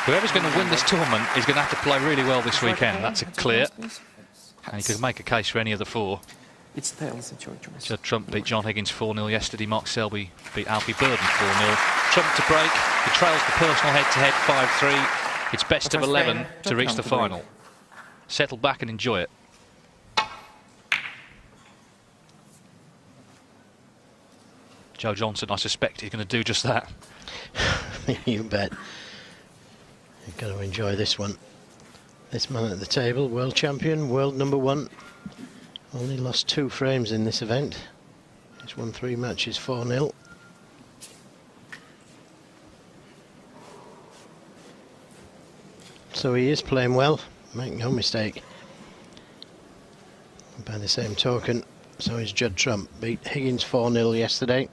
Whoever's going to win this tournament is going to have to play really well this weekend. That's a clear. And you could make a case for any of the four. Judd Trump beat John Higgins 4-0 yesterday. Mark Selby beat Alfie Burden 4-0. Trump to break. He trails the personal head-to-head 5-3. It's best of 11 to reach the final. Settle back and enjoy it. Joe Johnson, I suspect he's going to do just that. You bet. You've got to enjoy this one. This man at the table, world champion, world #1. Only lost 2 frames in this event. He's won 3 matches 4-0. So he is playing well, make no mistake. By the same token, so is Judd Trump. Beat Higgins 4-0 yesterday.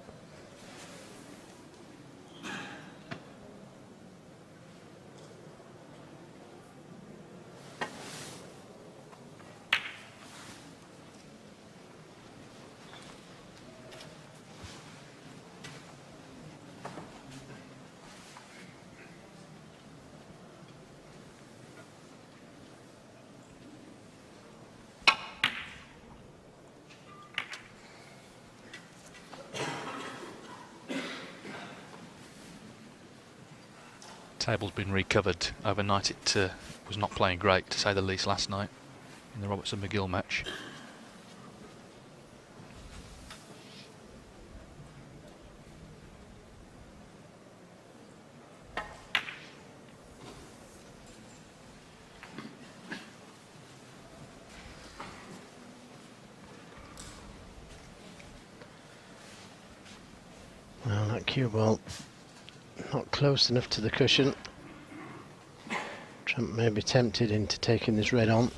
Table's been recovered overnight. It was not playing great, to say the least, last night in the Robertson-McGill match. Well, that cue ball not close enough to the cushion. Trump may be tempted into taking this red on.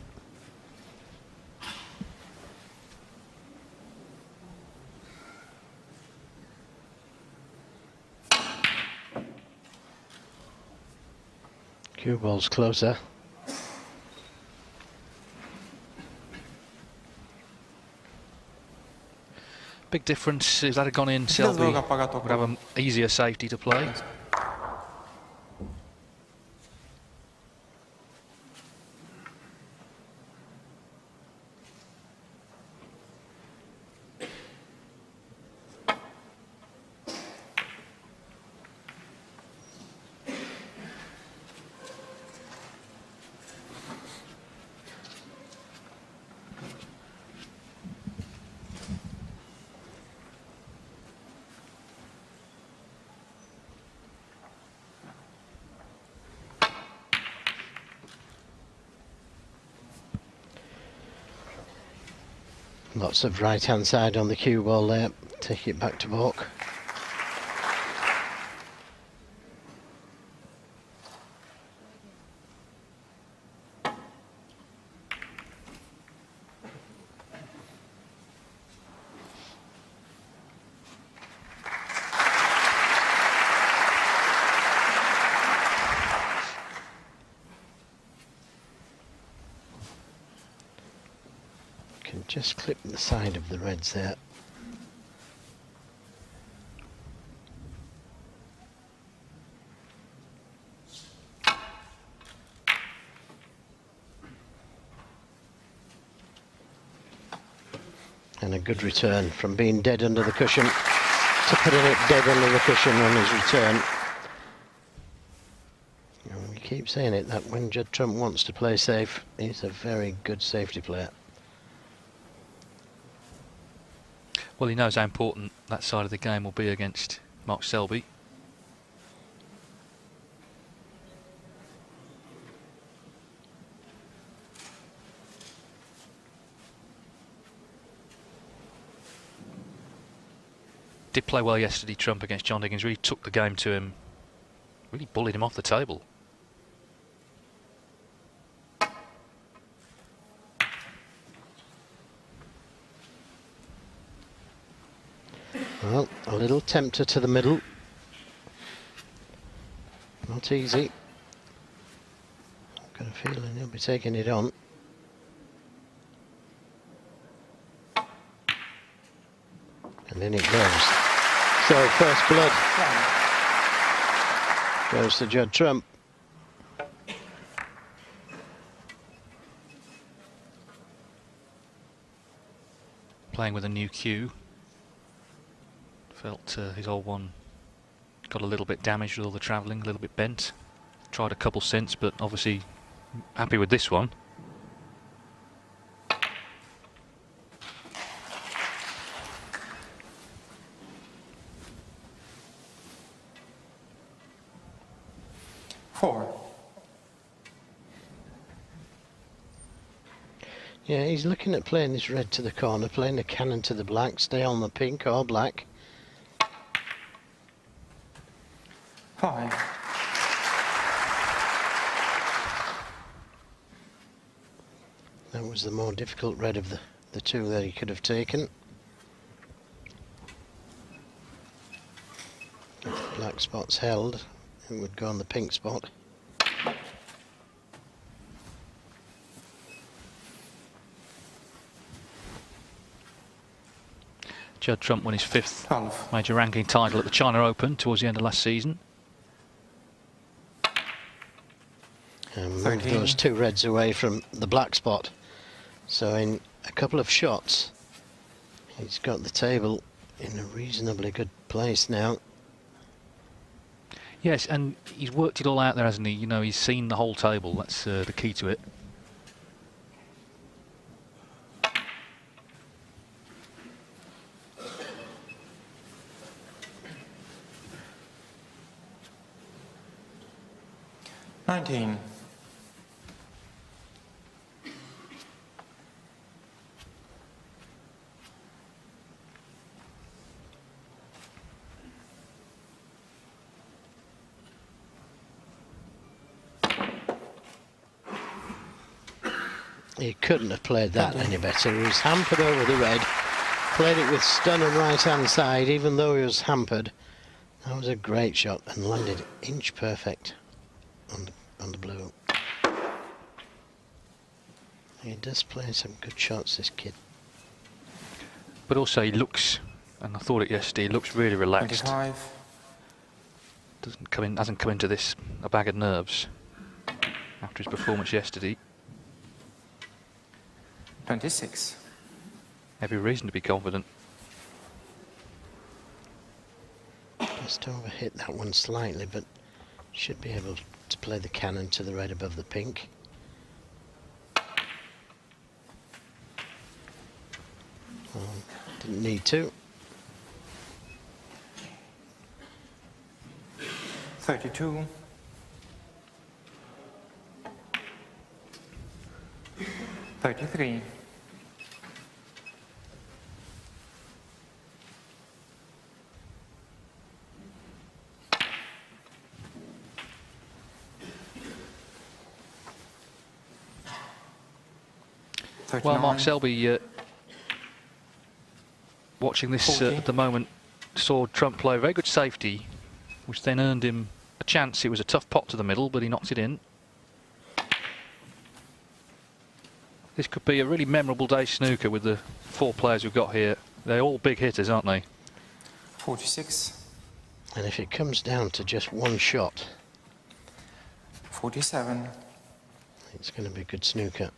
Cue ball's closer. Big difference. If that had gone in, Selby would have an easier safety to play. Lots of right-hand side on the cue ball there. Take it back to balk. Just clip the side of the reds there. And a good return from being dead under the cushion to putting it dead under the cushion on his return. And we keep saying it, that when Judd Trump wants to play safe, he's a very good safety player. Well, he knows how important that side of the game will be against Mark Selby. Did play well yesterday, Trump, against John Higgins. Really took the game to him. Really bullied him off the table. Well, a little tempter to the middle. Not easy. I've got a feeling he'll be taking it on. And in it goes. So, first blood. Goes to Judd Trump. Playing with a new cue. Felt his old one got a little bit damaged with all the travelling, a little bit bent. Tried a couple since, but obviously happy with this one. Yeah, he's looking at playing this red to the corner, playing the cannon to the black, stay on the pink or black. 5. That was the more difficult red of the two that he could have taken. If the black spot's held, it would go on the pink spot. Judd Trump won his 5th major ranking title at the China Open towards the end of last season. And moved those two reds away from the black spot. So in a couple of shots, he's got the table in a reasonably good place now. Yes, and he's worked it all out there, hasn't he? You know, he's seen the whole table. That's the key to it. He couldn't have played that any better. He was hampered over the red, played it with stunning right hand side even though he was hampered. That was a great shot and landed inch perfect on the blue. He does play some good shots, this kid. But also he looks, and I thought it yesterday, he looks really relaxed. 25. Hasn't come into this a bag of nerves after his performance yesterday. 26. Every reason to be confident. Just overhit that one slightly, but should be able to play the cannon to the red above the pink. Didn't need to. 32. 33. 39. Well, Mark Selby, watching this at the moment, saw Trump play a very good safety, which then earned him a chance. It was a tough pot to the middle, but he knocked it in. This could be a really memorable day snooker with the 4 players we've got here. They're all big hitters, aren't they? 46. And if it comes down to just one shot, 47. it's going to be good snooker.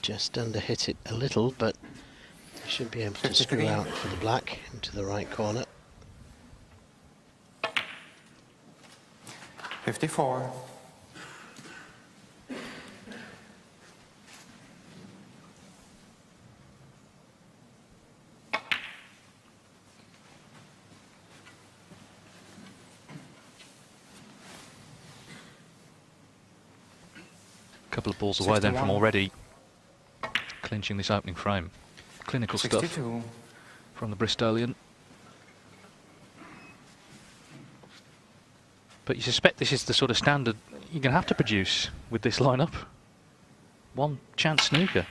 Just under hit it a little, but he should be able to screw out for the black into the right corner. 54. Couple of balls away then from already clinching this opening frame. Clinical 62. stuff from the Bristolian. But you suspect this is the sort of standard you're going to have to produce with this lineup. One chance snooker.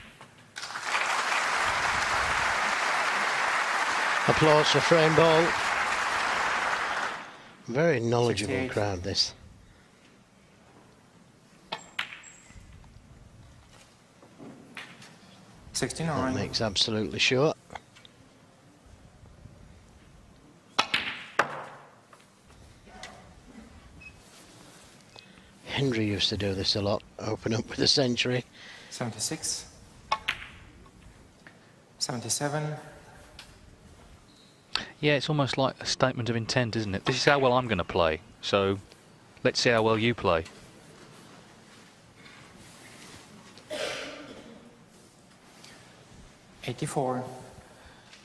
Applause for frame ball. Very knowledgeable 68. crowd, this. 69. That makes absolutely sure. Henry used to do this a lot, open up with a century. 76. 77. Yeah, it's almost like a statement of intent, isn't it? This is how well I'm going to play, so let's see how well you play. $84.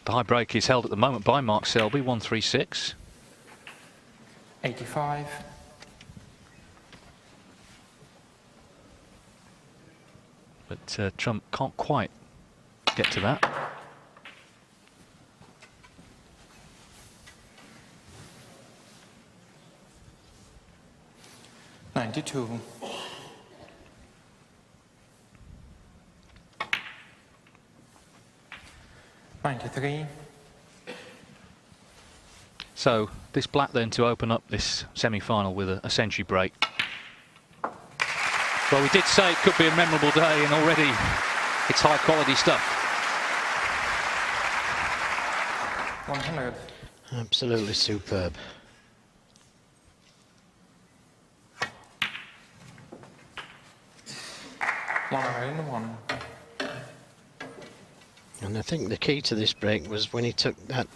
The high break is held at the moment by Mark Selby, 136. $85. But Trump can't quite get to that. $92. $93. So this black then to open up this semi-final with a century break. Well, we did say it could be a memorable day, and already it's high quality stuff. 100. Absolutely superb. $101. And I think the key to this break was when he took that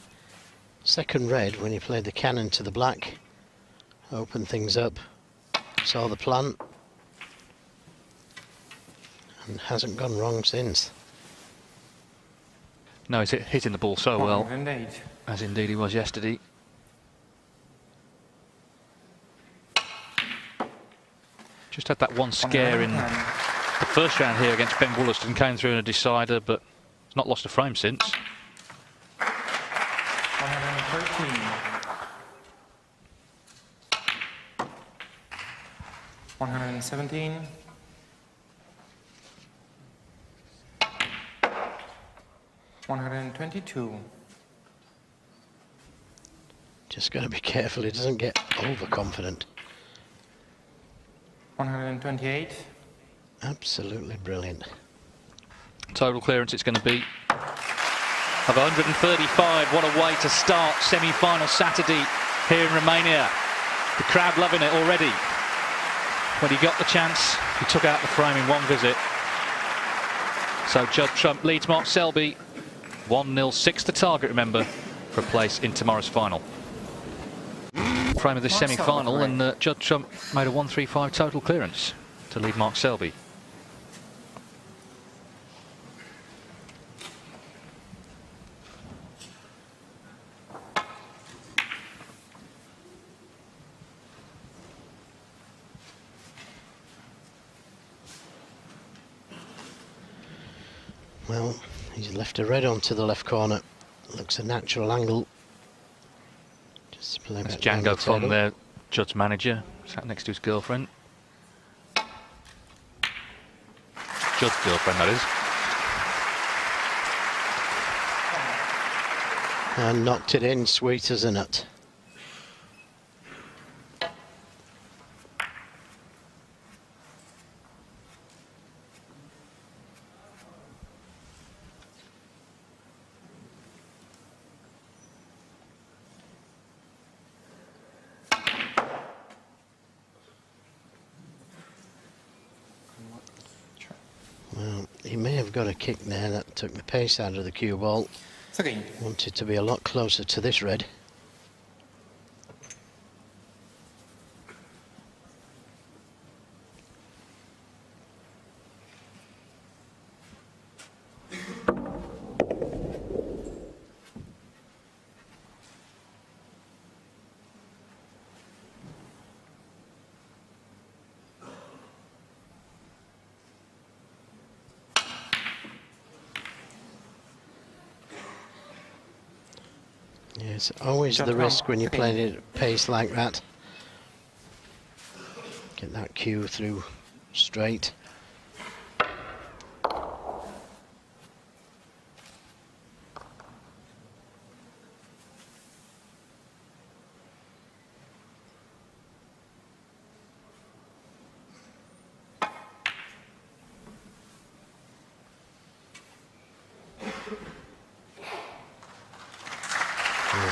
second red, when he played the cannon to the black, opened things up, saw the plant, and hasn't gone wrong since. No, he's hitting the ball so well, 108. as indeed he was yesterday. Just had that one scare in the first round here against Ben Wollaston, came through in a decider, but he's not lost a frame since. 113. 117. 122. Just got to be careful he doesn't get overconfident. 128. Absolutely brilliant. Total clearance it's going to be of 135. What a way to start semi-final Saturday here in Romania. The crowd loving it already. When he got the chance, he took out the frame in one visit. So Judd Trump leads Mark Selby 1-0, 6 to target, remember, for a place in tomorrow's final. Frame of this semi-final, and Judd Trump made a 135 total clearance to lead Mark Selby. Well, he's left a red onto the left corner. Looks a natural angle. Just play That's back down the Django Fong table. there, Judd's manager, sat next to his girlfriend. Judd's girlfriend, that is. And knocked it in, sweet as a nut. Well, he may have got a kick there that took the pace out of the cue ball. 3. Wanted to be a lot closer to this red. It's always Judd the Trump, risk when you 3. play it at pace like that. Get that cue through straight.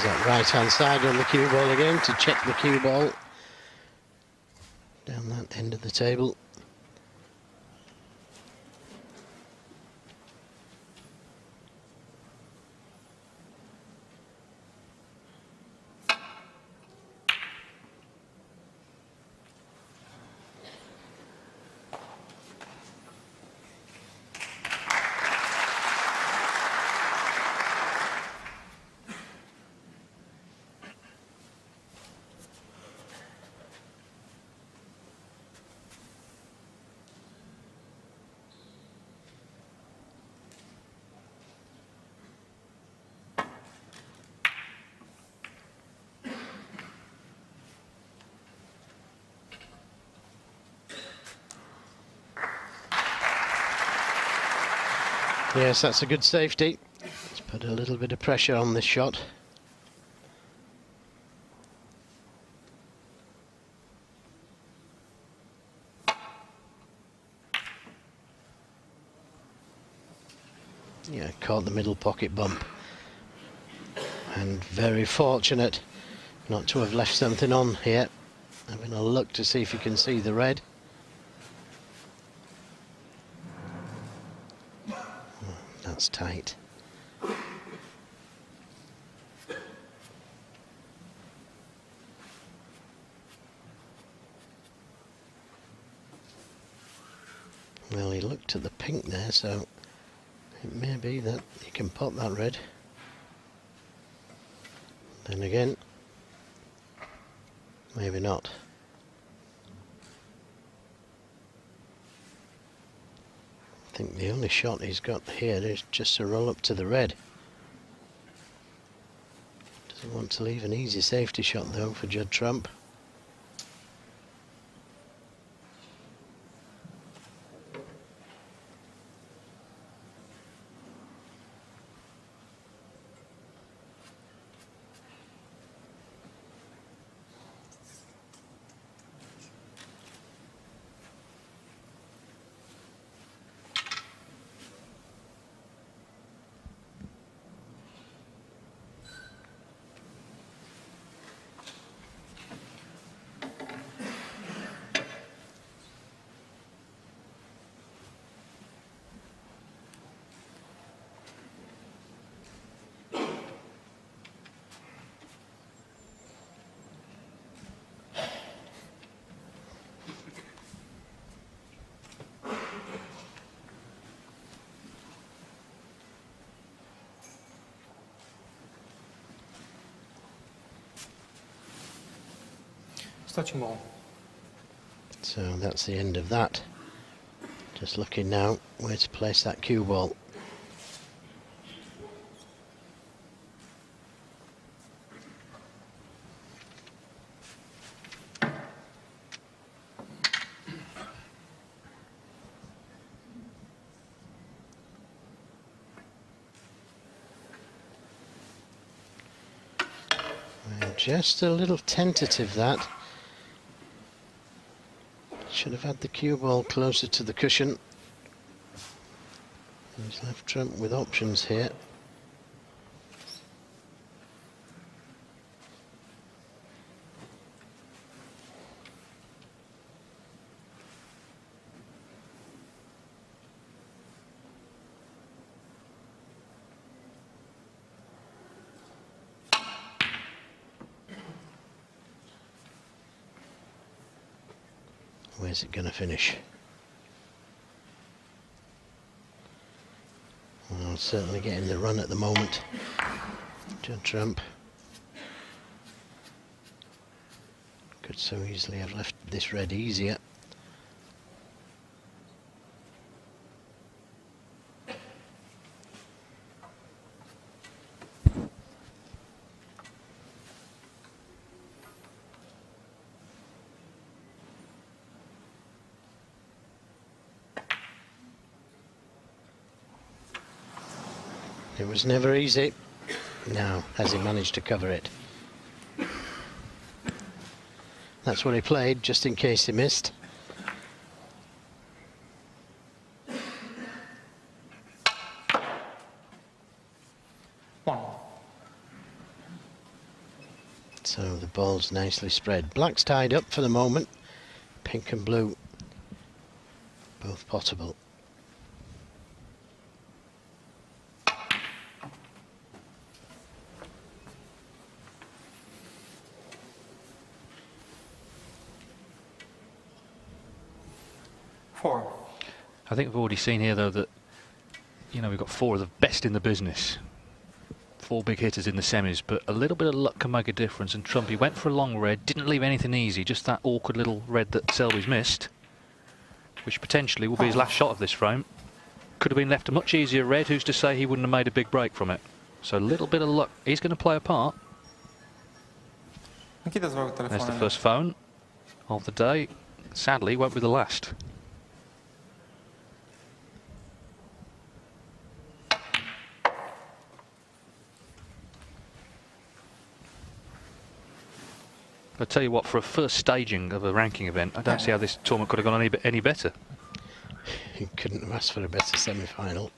There's that right-hand side on the cue ball again to check the cue ball down that end of the table. Yes, that's a good safety. Let's put a little bit of pressure on this shot. Yeah, caught the middle pocket bump. And very fortunate not to have left something on here. Having a look to see if you can see the red. That's tight. Well, he looked at the pink there, so it may be that he can pot that red. Then again, maybe not. I think the only shot he's got here is just to roll up to the red. Doesn't want to leave an easy safety shot though for Judd Trump. Touching ball. So that's the end of that. Just looking now where to place that cue ball. Well, just a little tentative that. Should have had the cue ball closer to the cushion. He's left Trump with options here. Where's it going to finish? Well, certainly getting the run at the moment. Judd Trump could so easily have left this red easier. It was never easy. Now, has he managed to cover it? That's what he played, just in case he missed. One. balls nicely spread. Black's tied up for the moment. Pink and blue both potable. Four. I think we've already seen here, though, that, you know, we've got 4 of the best in the business. 4 big hitters in the semis, but a little bit of luck can make a difference. And Trump, he went for a long red, didn't leave anything easy, just that awkward little red that Selby's missed, which potentially will be his last shot of this frame. Could have been left a much easier red, who's to say he wouldn't have made a big break from it. So a little bit of luck, he's going to play a part. There's the first phone of the day. Sadly, won't be the last. I tell you what, for a first staging of a ranking event, I don't see how this tournament could have gone any better. You couldn't have asked for a better semi-final.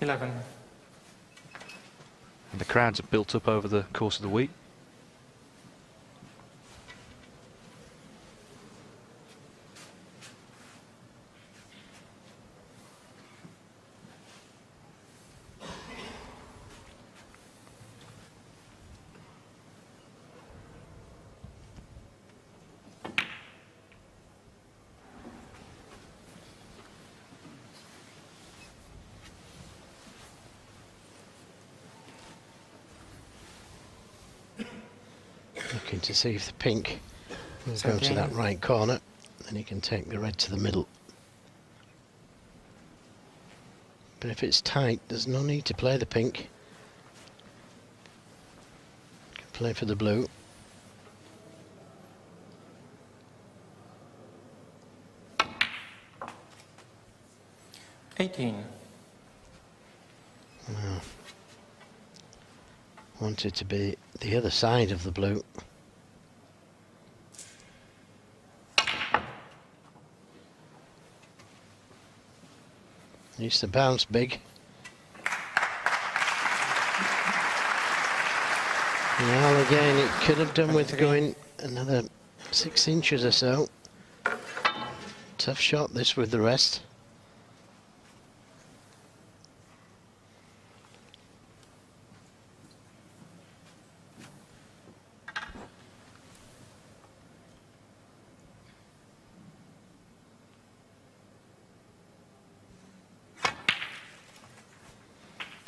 11. And the crowds have built up over the course of the week. Looking to see if the pink will go to that right corner, then he can take the red to the middle. But if it's tight, there's no need to play the pink. You can play for the blue. $18. Wow. Wanted to be the other side of the blue. Used to bounce big. Well, again, it could have done with going another 6 inches or so. Tough shot this with the rest.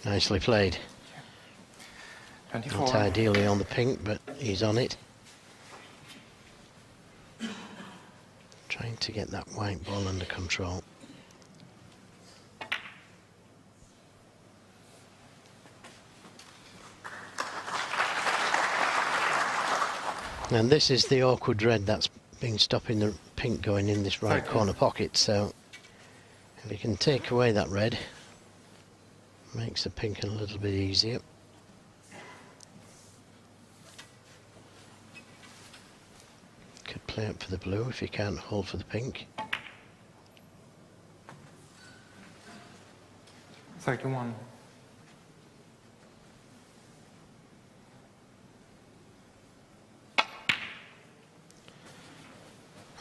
Nicely played. 24. Not ideally on the pink, but he's on it. Trying to get that white ball under control. And this is the awkward red that's been stopping the pink going in this right corner pocket, so if he can take away that red, makes the pink a little bit easier. Could play up for the blue if he can't hold for the pink. 31.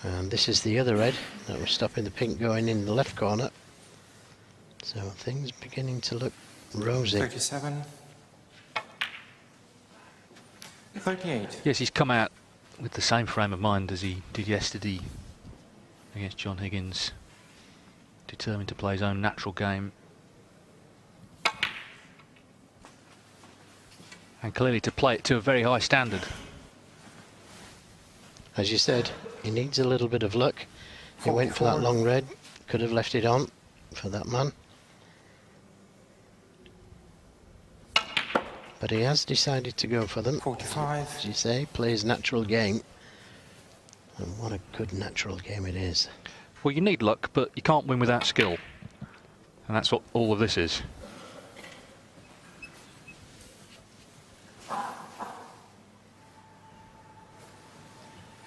And this is the other red that was stopping the pink going in the left corner. So things beginning to look rosy. 37. 38. Yes, he's come out with the same frame of mind as he did yesterday against John Higgins. Determined to play his own natural game. And clearly to play it to a very high standard. As you said, he needs a little bit of luck. He went for that long red, could have left it on for that man. But he has decided to go for them. 45. As you say, play his natural game. And what a good natural game it is. Well, you need luck, but you can't win without skill. And that's what all of this is.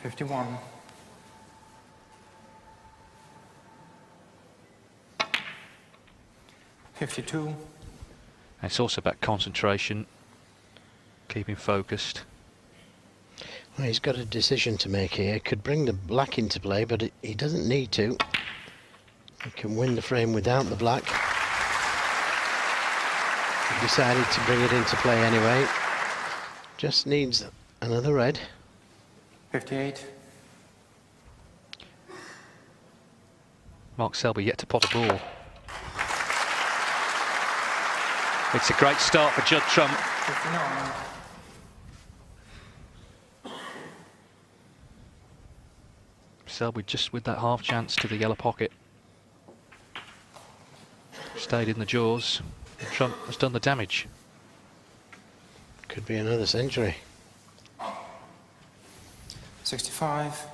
$51. $52. And it's also about concentration, keeping focused. Well, he's got a decision to make here. He could bring the black into play, but he doesn't need to. He can win the frame without the black. He decided to bring it into play anyway. Just needs another red. 58. Mark Selby yet to pot a ball. It's a great start for Judd Trump. 59. Selby just with that half chance to the yellow pocket. Stayed in the jaws. Trump has done the damage. Could be another century. 65.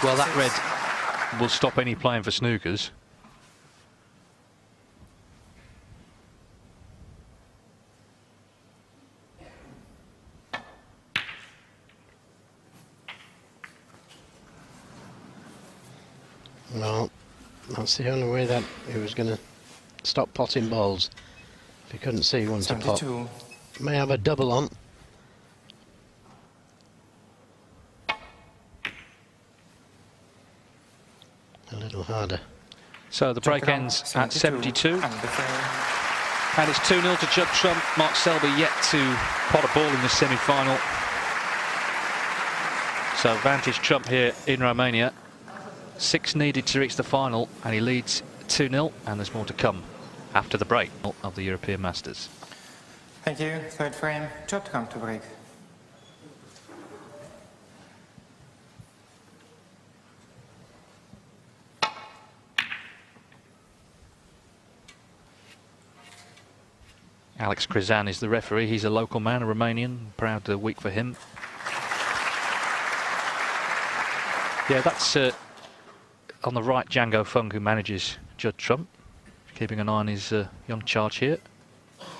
Well, that red will stop any playing for snookers. Well, that's the only way that he was going to stop potting balls. If he couldn't see one to pot. 72. May have a double on. A little harder. So the break ends at 72. And it's 2-0 to Judd Trump. Mark Selby yet to pot a ball in the semi-final. So vantage Trump here in Romania. 6 needed to reach the final, and he leads 2-0, and there's more to come after the break of the European Masters. Thank you. Third frame. Judd Trump to break. Alex Krizan is the referee. He's a local man, a Romanian. Proud week for him. Yeah, that's on the right, Django Fung, who manages Judd Trump. Keeping an eye on his young charge here.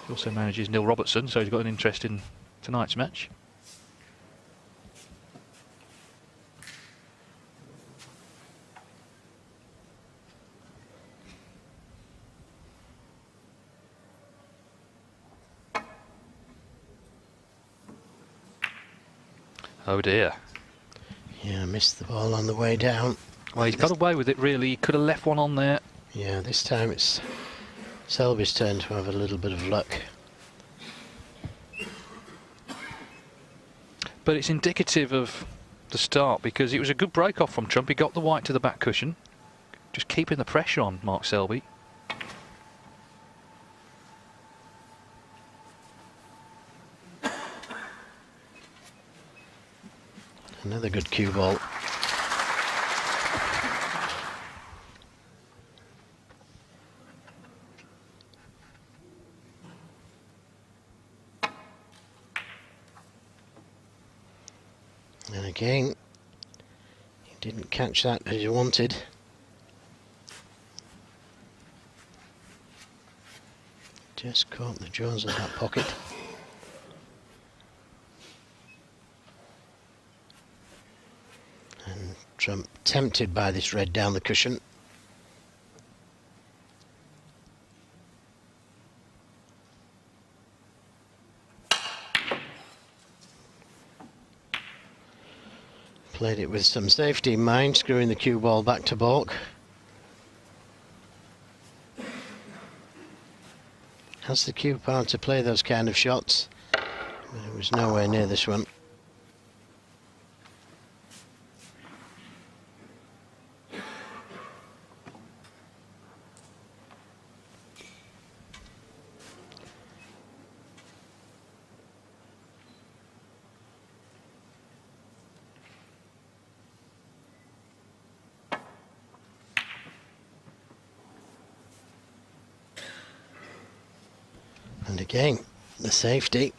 He also manages Neil Robertson, so he's got an interest in tonight's match. Oh dear. Yeah, missed the ball on the way down. Well, he's got away with it, really. He could have left one on there. Yeah, this time it's Selby's turn to have a little bit of luck. But it's indicative of the start, because it was a good break-off from Trump. He got the white to the back cushion. Just keeping the pressure on Mark Selby. Another good cue ball. And again, he didn't catch that as you wanted. Just caught the jaws of that pocket. And Trump tempted by this red down the cushion. Played it with some safety in mind, screwing the cue ball back to baulk. Has the cue power to play those kind of shots, but it was nowhere near this one. And again, the safety,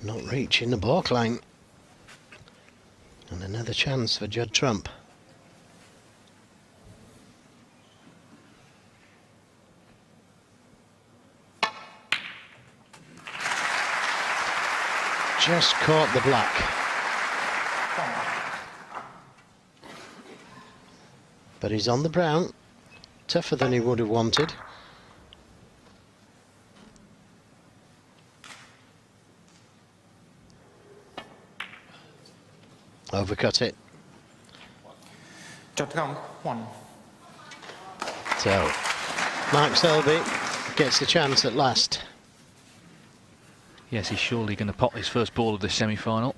not reaching the baulk line. And another chance for Judd Trump. Just caught the black. But he's on the brown, tougher than he would have wanted. Overcut it. Judd Trump, 1. So, Mark Selby gets the chance at last. Yes, he's surely going to pot his first ball of this semi-final.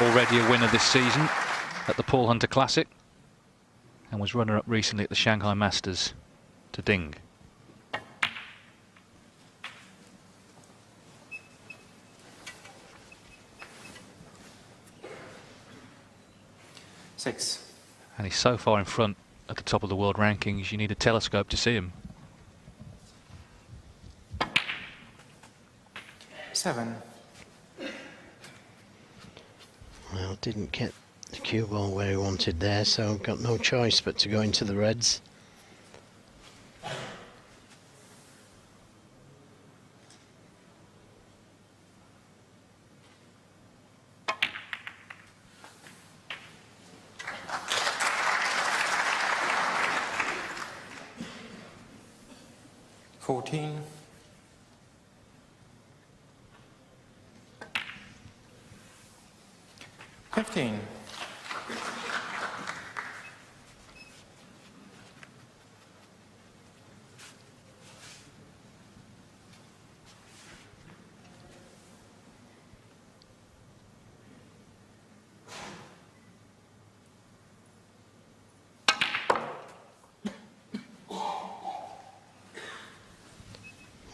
Already a winner this season at the Paul Hunter Classic, and was runner-up recently at the Shanghai Masters to Ding. Six. And he's so far in front at the top of the world rankings, you need a telescope to see him. 7. Well, didn't get the cue ball where he wanted there, so got no choice but to go into the reds. $14. 15.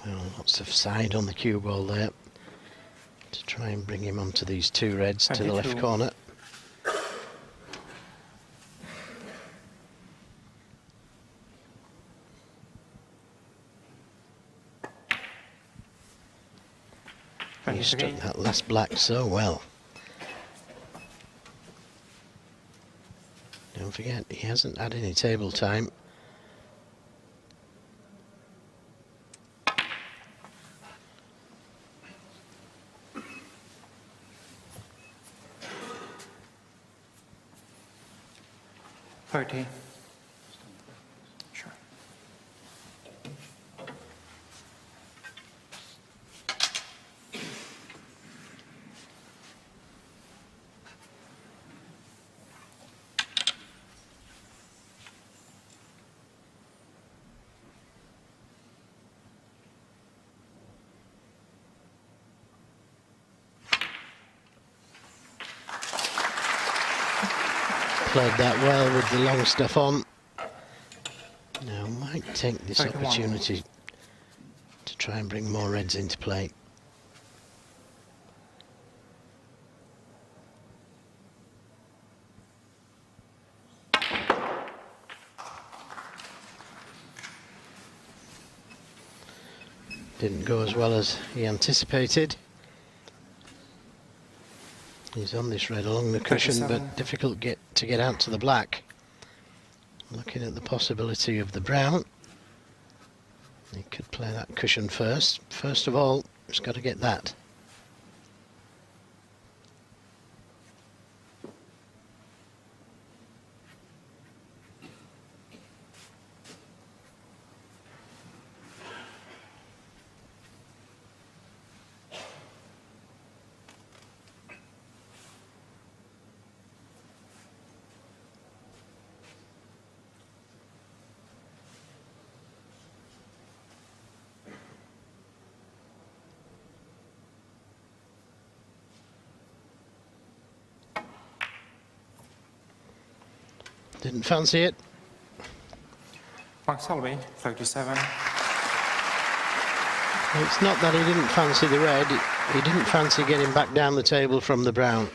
Well, lots of side on the cue ball there to try and bring him onto these 2 reds to the left 22. corner. He struck that last black so well. Don't forget, he hasn't had any table time. $30. Sure. Played that well with the long stuff on. Now might take this 31. opportunity to try and bring more reds into play. Didn't go as well as he anticipated. He's on this red along the cushion, 37. but difficult to get out to the black. Looking at the possibility of the brown. He could play that cushion first. First of all, he's got to get that. Didn't fancy it. Mark Selby, 37. It's not that he didn't fancy the red, he didn't fancy getting back down the table from the brown.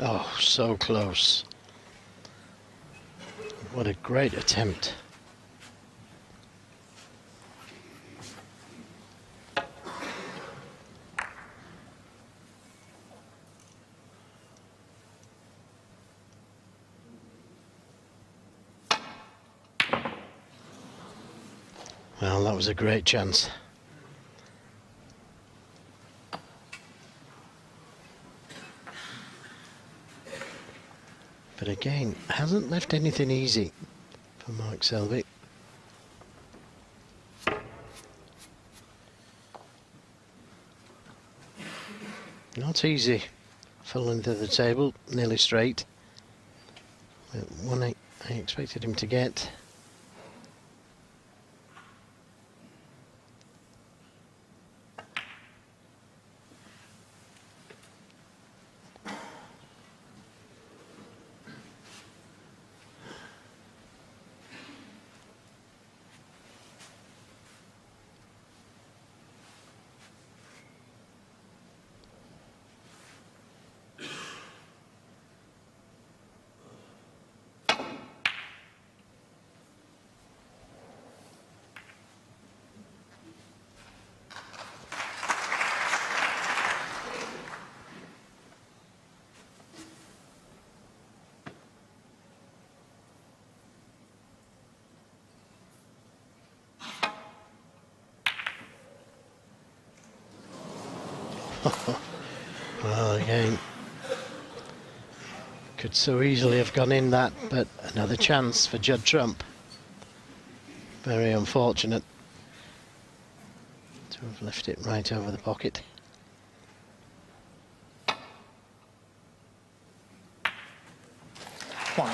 Oh, so close. What a great attempt. Well, that was a great chance. But again, hasn't left anything easy for Mark Selby. Not easy. Full length of the table, nearly straight. One I expected him to get. Well, again, could so easily have gone in that, but another chance for Judd Trump. Very unfortunate to have left it right over the pocket. One.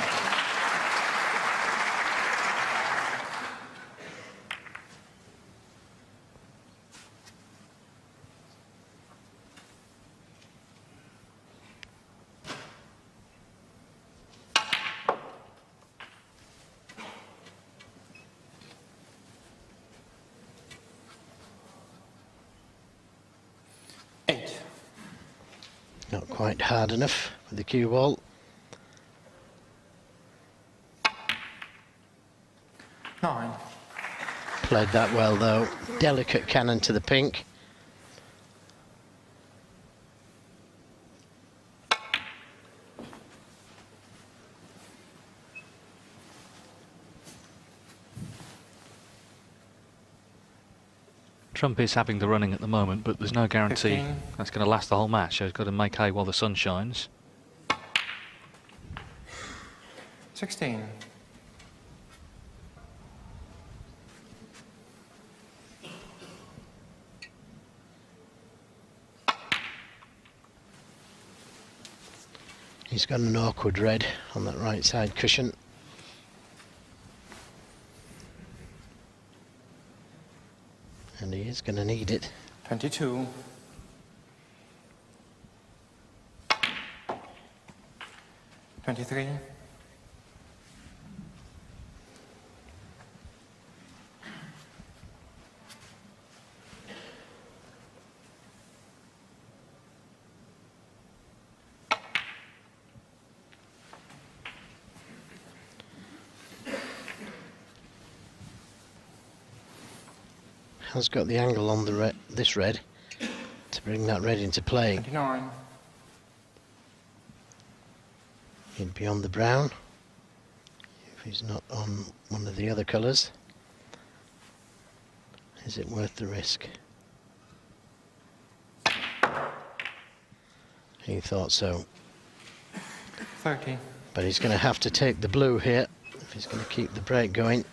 Not quite hard enough with the cue ball. Nine. Played that well though. Delicate cannon to the pink. Trump is having the running at the moment, but there's no guarantee 15. that's going to last the whole match, so he's got to make hay while the sun shines. 16. He's got an awkward red on that right side cushion. And he is going to need it. 22. 23. Has got the angle on the this red to bring that red into play. 29. He'd be on the brown if he's not on one of the other colours. Is it worth the risk? He thought so. 30. But he's going to have to take the blue here if he's going to keep the break going.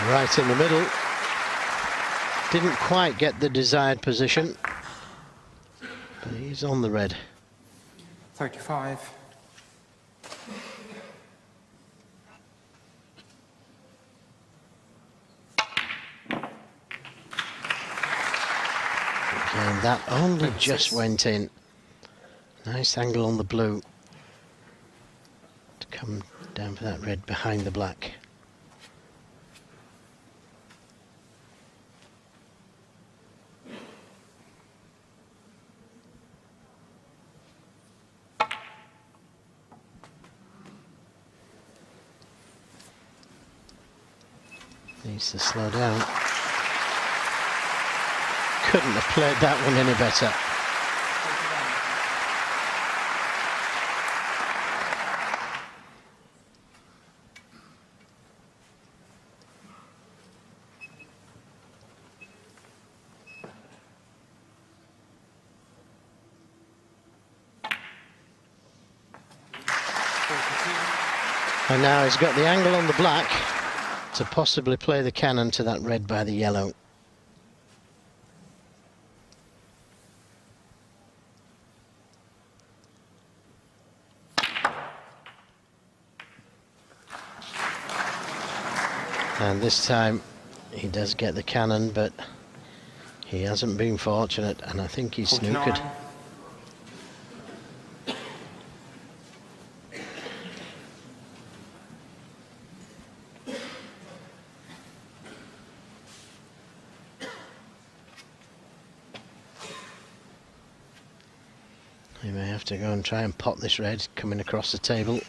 Right in the middle. Didn't quite get the desired position, but he's on the red. 35. And that only just went in. Nice angle on the blue to come down for that red behind the black. Needs to slow down. Couldn't have played that one any better. And now he's got the angle on the black to possibly play the cannon to that red by the yellow. And this time he does get the cannon, but he hasn't been fortunate, and I think he's snookered. He may have to go and try and pot this red coming across the table.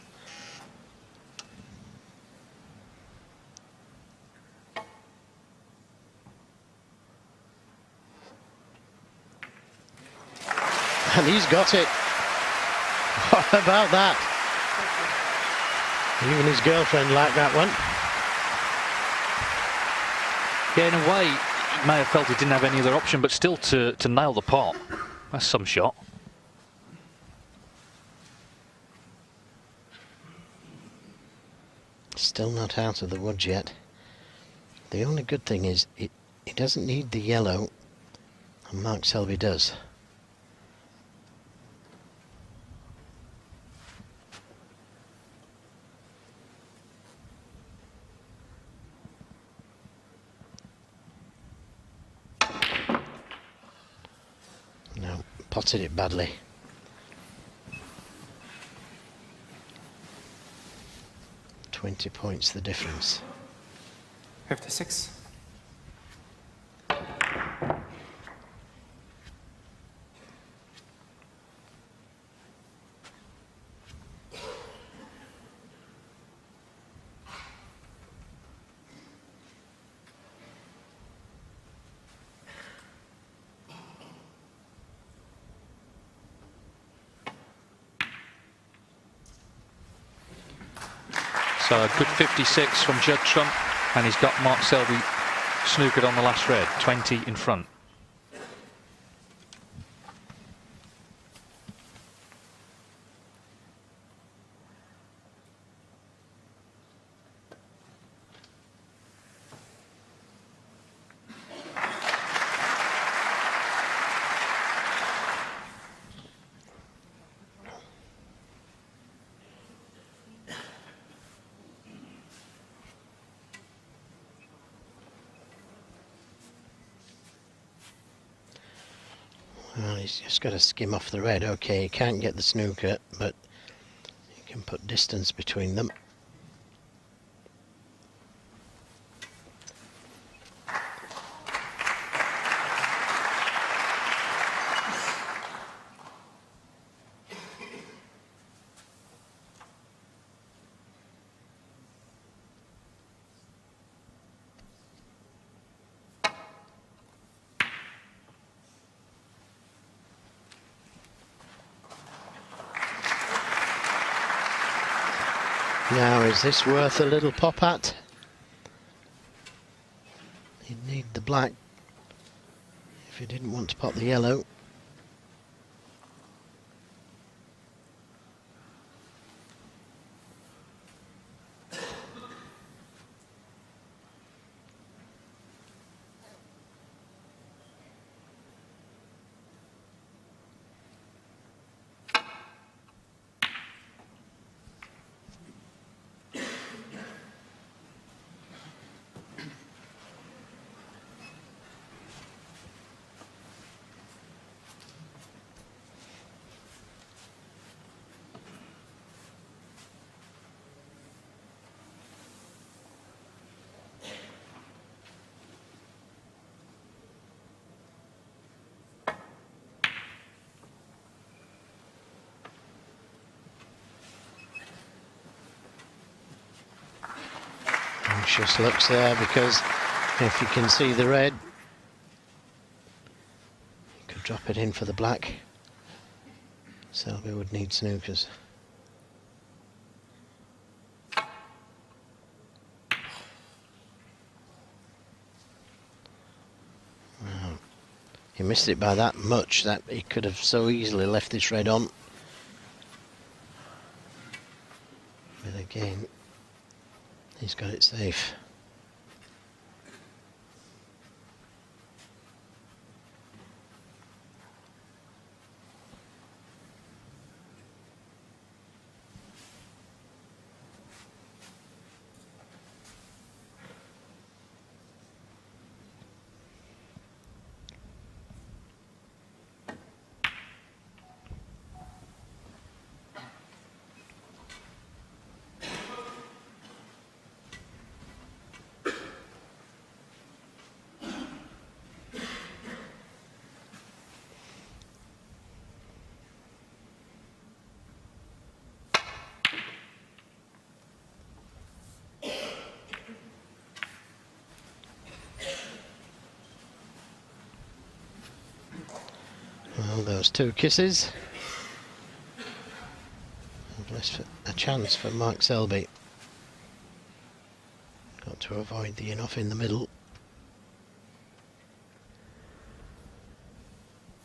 And he's got it. What about that? Even his girlfriend liked that one. Yeah, in a way, he may have felt he didn't have any other option, but still to nail the pot. That's some shot. Still not out of the woods yet. The only good thing is he doesn't need the yellow, and Mark Selby does. No, potted it badly. $20 points the difference. 56. So a good 56 from Judd Trump, and he's got Mark Selby snookered on the last red, 20 in front. Well, he's just got to skim off the red. Okay, he can't get the snooker, but he can put distance between them. Now, is this worth a little pop at? He'd need the black if he didn't want to pop the yellow. Anxious looks there, because if you can see the red, you could drop it in for the black. Selby would need snookers. Wow. He missed it by that much that he could have so easily left this red on. But again, he's got it safe. Well, those two kisses. A chance for Mark Selby. Got to avoid the in-off in the middle.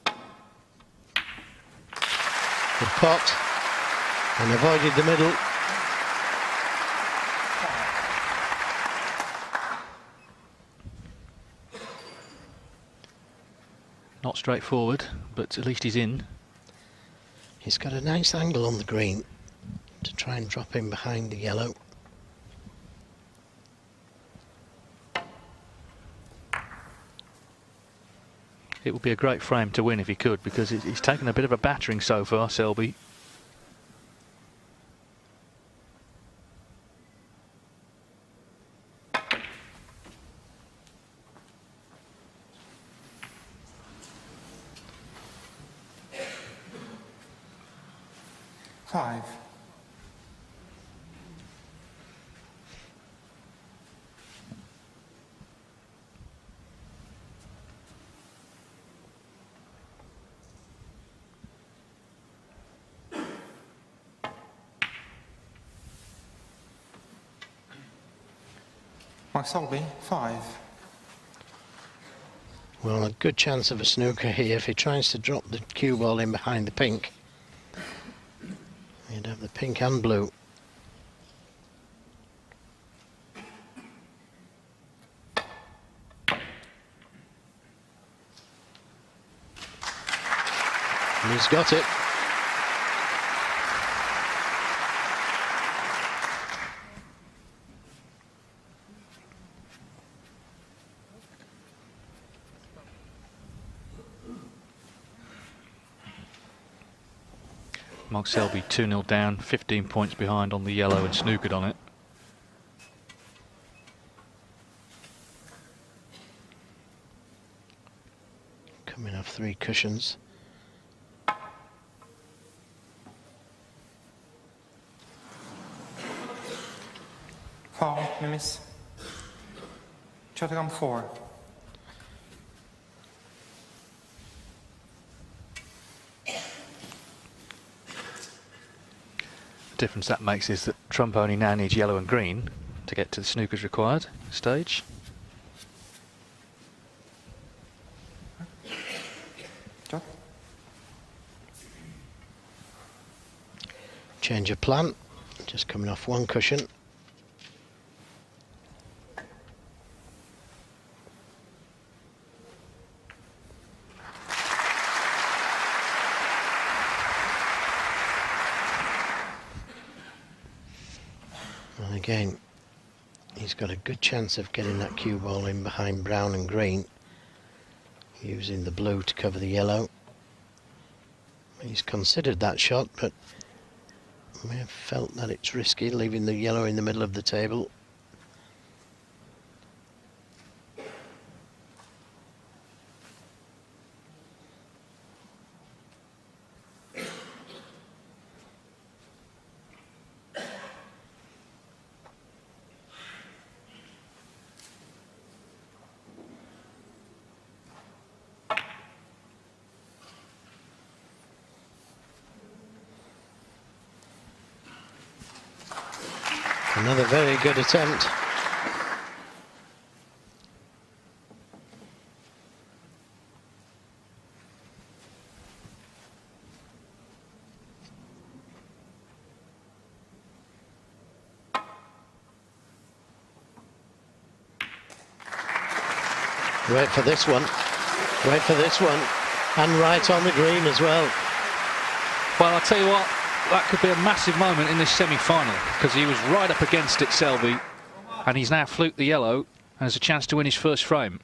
Good pot. And avoided the middle. Not straightforward, but at least he's in. He's got a nice angle on the green to try and drop in behind the yellow. It would be a great frame to win if he could, because he's taken a bit of a battering so far, Selby. Five. Mark Selby, 5. Well, a good chance of a snooker here if he tries to drop the cue ball in behind the pink. He'd have the pink and blue. And he's got it. Mark Selby 2-0 down, 15 points behind on the yellow and snookered on it. Coming off 3 cushions. Call, miss. Chatterham, 4. The difference that makes is that Trump only now needs yellow and green to get to the snookers required stage. Judd. Change of plan. Just coming off 1 cushion. And again, he's got a good chance of getting that cue ball in behind brown and green, using the blue to cover the yellow. He's considered that shot, but may have felt that it's risky leaving the yellow in the middle of the table. Another very good attempt. Wait for this one. Wait for this one. And right on the green as well. Well, I'll tell you what, that could be a massive moment in this semi-final, because he was right up against it, Selby, and he's now fluked the yellow and has a chance to win his first frame.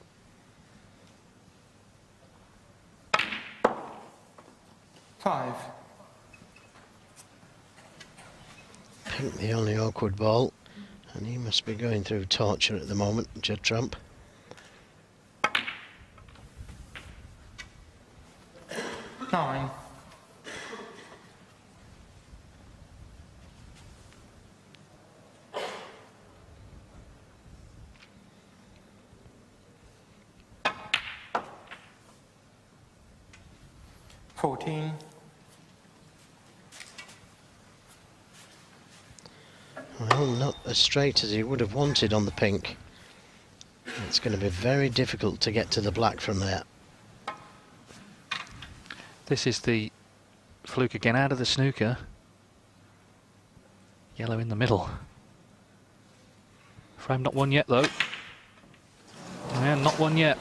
Five. Pink the only awkward ball, and he must be going through torture at the moment, Judd Trump. 9. $14. Well, not as straight as he would have wanted on the pink. It's going to be very difficult to get to the black from there. This is the fluke again out of the snooker. Yellow in the middle. Frame not won yet, though. Yeah, not won yet.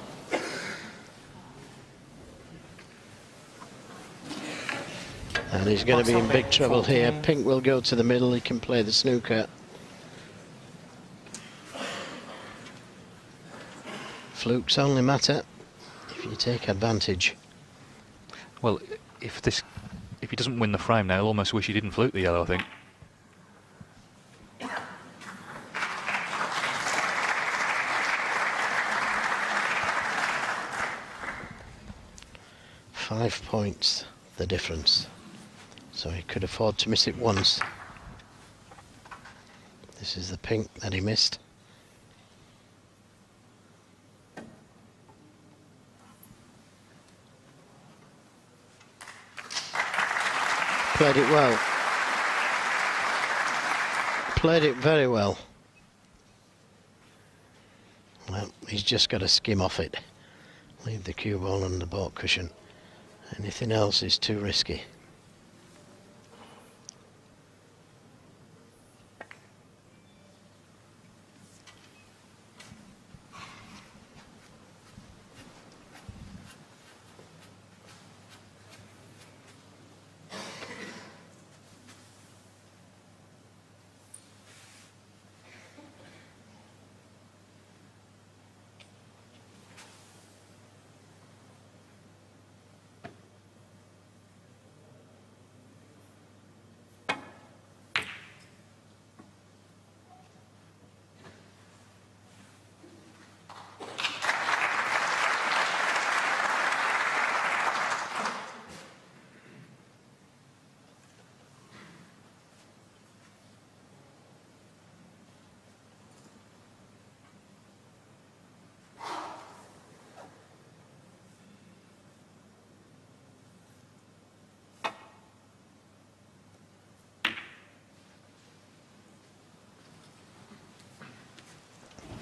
And he's going to be in big trouble here. Pink will go to the middle. He can play the snooker. Flukes only matter if you take advantage. Well, if he doesn't win the frame now, he'll almost wish he didn't fluke the yellow, I think. £5 points, the difference. So he could afford to miss it once. This is the pink that he missed. Played it well. Played it very well. Well, he's just got to skim off it. Leave the cue ball on the baulk cushion. Anything else is too risky.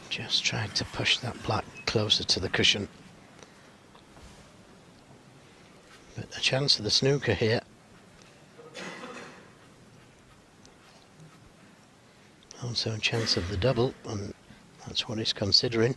Just tried to push that black closer to the cushion. But a chance of the snooker here. Also a chance of the double, and that's what he's considering.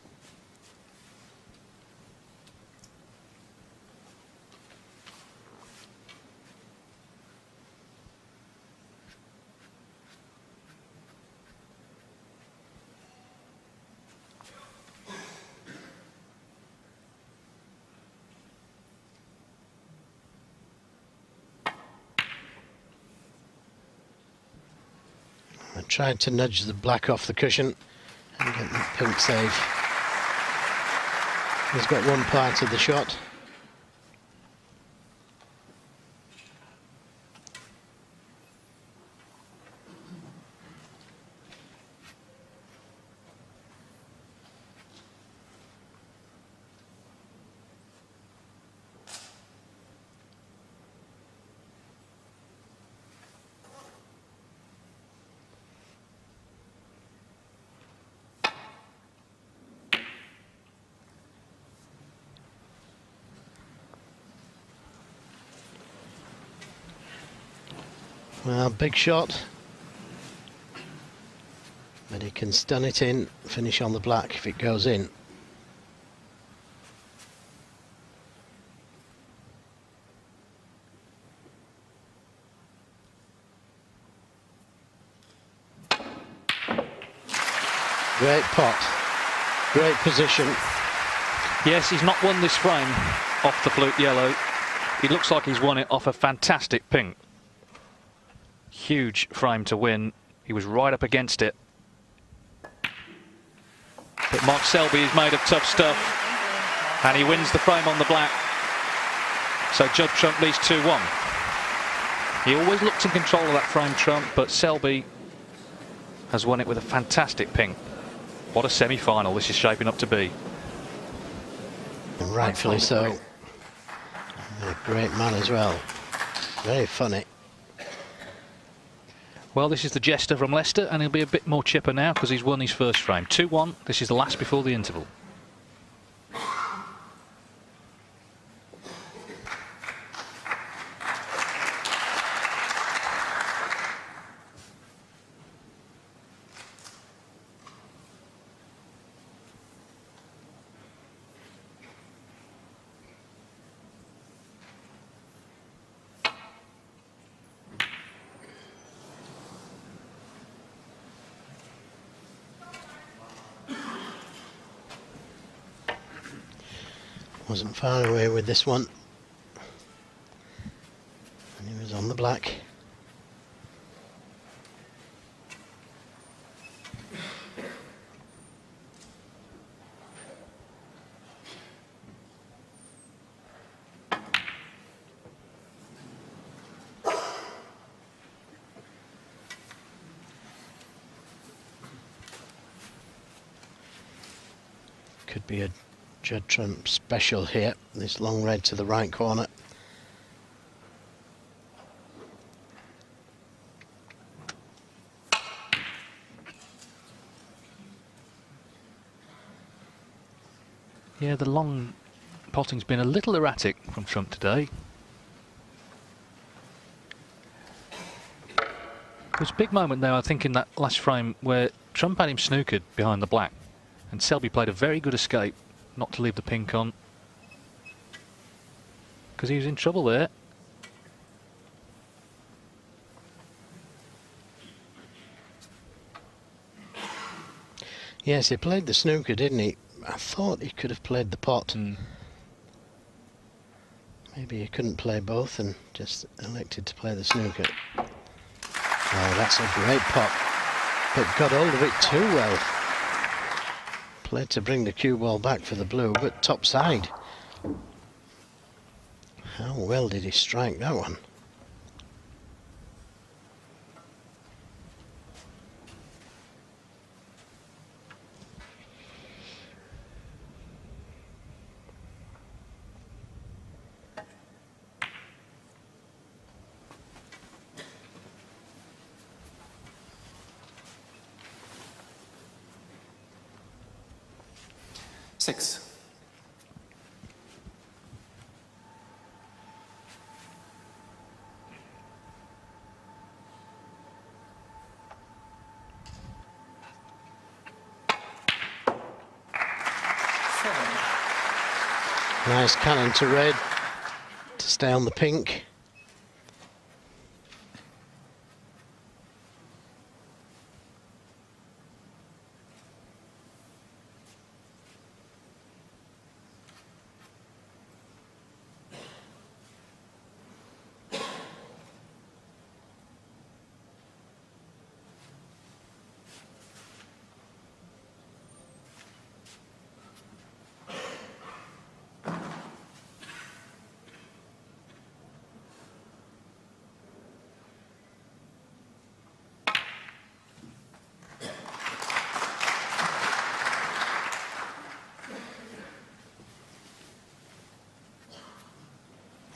I tried to nudge the black off the cushion and get that pink save. He's got one part of the shot. Well, big shot. But he can stun it in, finish on the black if it goes in. Great pot, great position. Yes, he's not won this frame off the flute yellow. He looks like he's won it off a fantastic pink. Huge frame to win. He was right up against it. But Mark Selby is made of tough stuff, and he wins the frame on the black. So Judd Trump leads 2-1. He always looks in control of that frame, Trump, but Selby has won it with a fantastic pink. What a semi-final this is shaping up to be. And rightfully so. A great man as well. Very funny. Well, this is the Jester from Leicester, and he'll be a bit more chipper now because he's won his first frame. 2-1. This is the last before the interval. Wasn't far away with this one. And he was on the black. Could be a Judd Trump special here, this long red to the right corner. Yeah, the long potting's been a little erratic from Trump today. There was a big moment there, I think, in that last frame where Trump had him snookered behind the black, and Selby played a very good escape not to leave the pink on, because he was in trouble there. Yes, he played the snooker, didn't he? I thought he could have played the pot. Maybe he couldn't play both and just elected to play the snooker. Oh, that's a great pot, but got hold of it too well. Played to bring the cue ball back for the blue, but top side. How well did he strike that one? Six. Nice cannon to red to stay on the pink.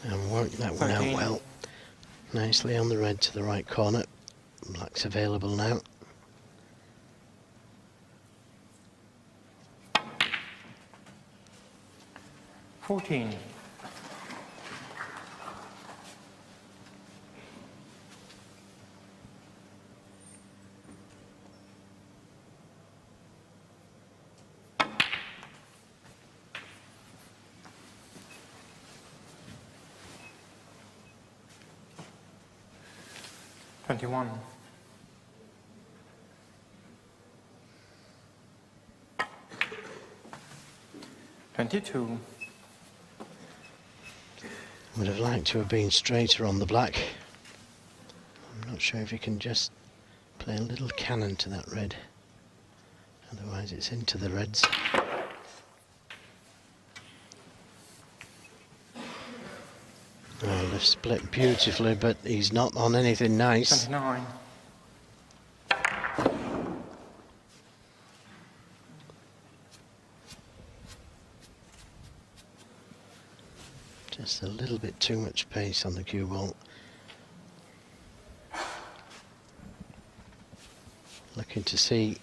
And worked that one out well. Nicely on the red to the right corner. Black's available now. $14. 21. Would have liked to have been straighter on the black. I'm not sure if you can just play a little cannon to that red. Otherwise it's into the reds. Well, they've split beautifully, but he's not on anything nice. 29. Just a little bit too much pace on the cue ball. Looking to see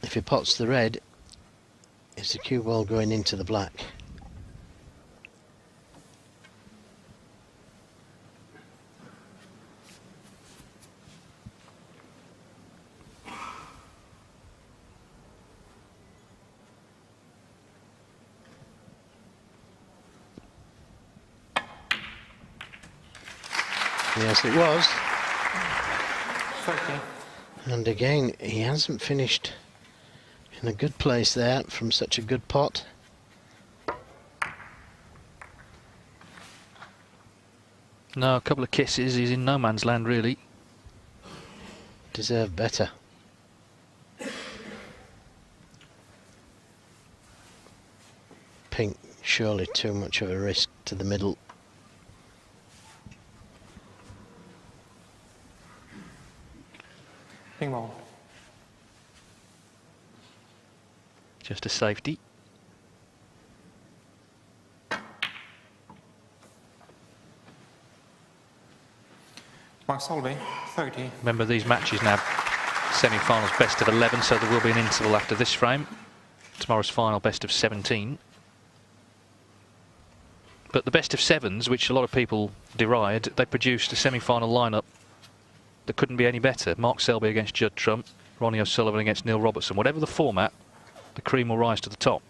if he pots the red, is the cue ball going into the black? Yes, it was. 30. And again, he hasn't finished in a good place there from such a good pot. No, a couple of kisses, he's in no man's land really. Deserve better. Pink, surely too much of a risk to the middle. Ping ball. Just a safety. Mark Selby, 30. Remember, these matches now semi-finals best of 11, so there will be an interval after this frame. Tomorrow's final best of 17. But the best of sevens, which a lot of people deride, they produced a semi-final lineup that couldn't be any better. Mark Selby against Judd Trump, Ronnie O'Sullivan against Neil Robertson. Whatever the format, the cream will rise to the top.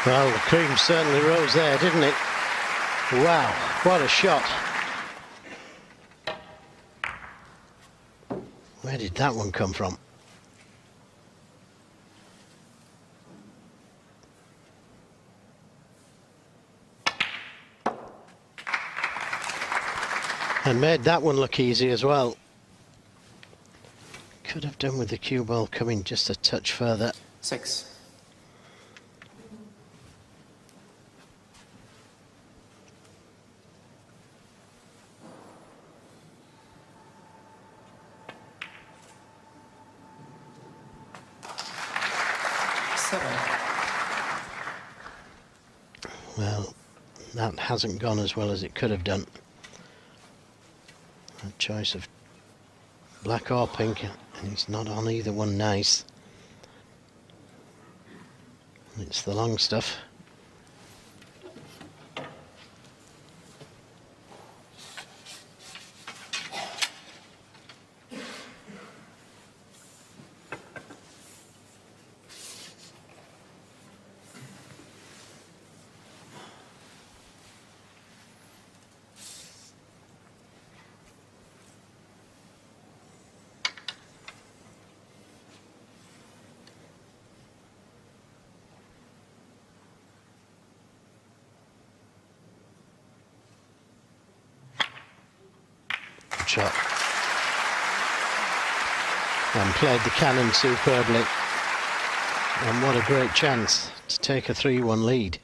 Well, the cream certainly rose there, didn't it? Wow, what a shot. Where did that one come from? And made that one look easy as well. Could have done with the cue ball coming just a touch further. 6. Well, that hasn't gone as well as it could have done. A choice of black or pink, and he's not on either one nice. It's the long stuff. Shot. And played the cannon superbly. And what a great chance to take a 3-1 lead.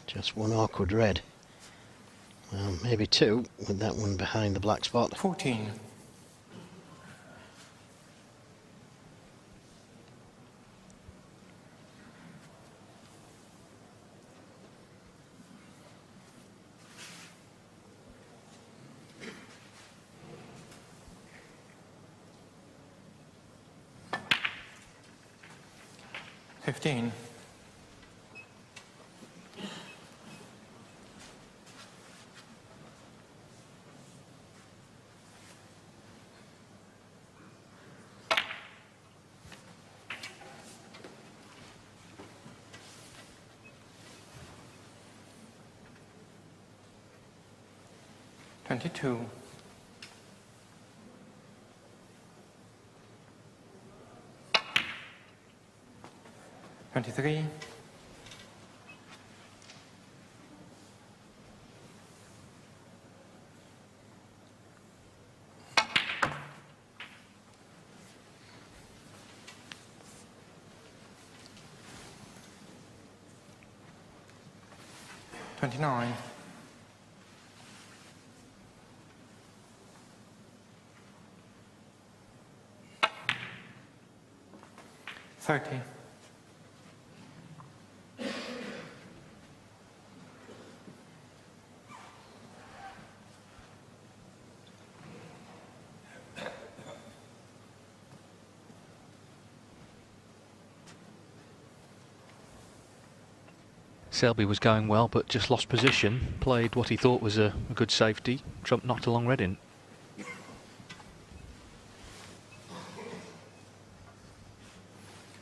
Just one awkward red. Well, maybe two with that one behind the black spot. 14. 22. 23. 29. 30. 'Selby was going well, but just lost position. Played what he thought was a good safety. Trump knocked a long red in.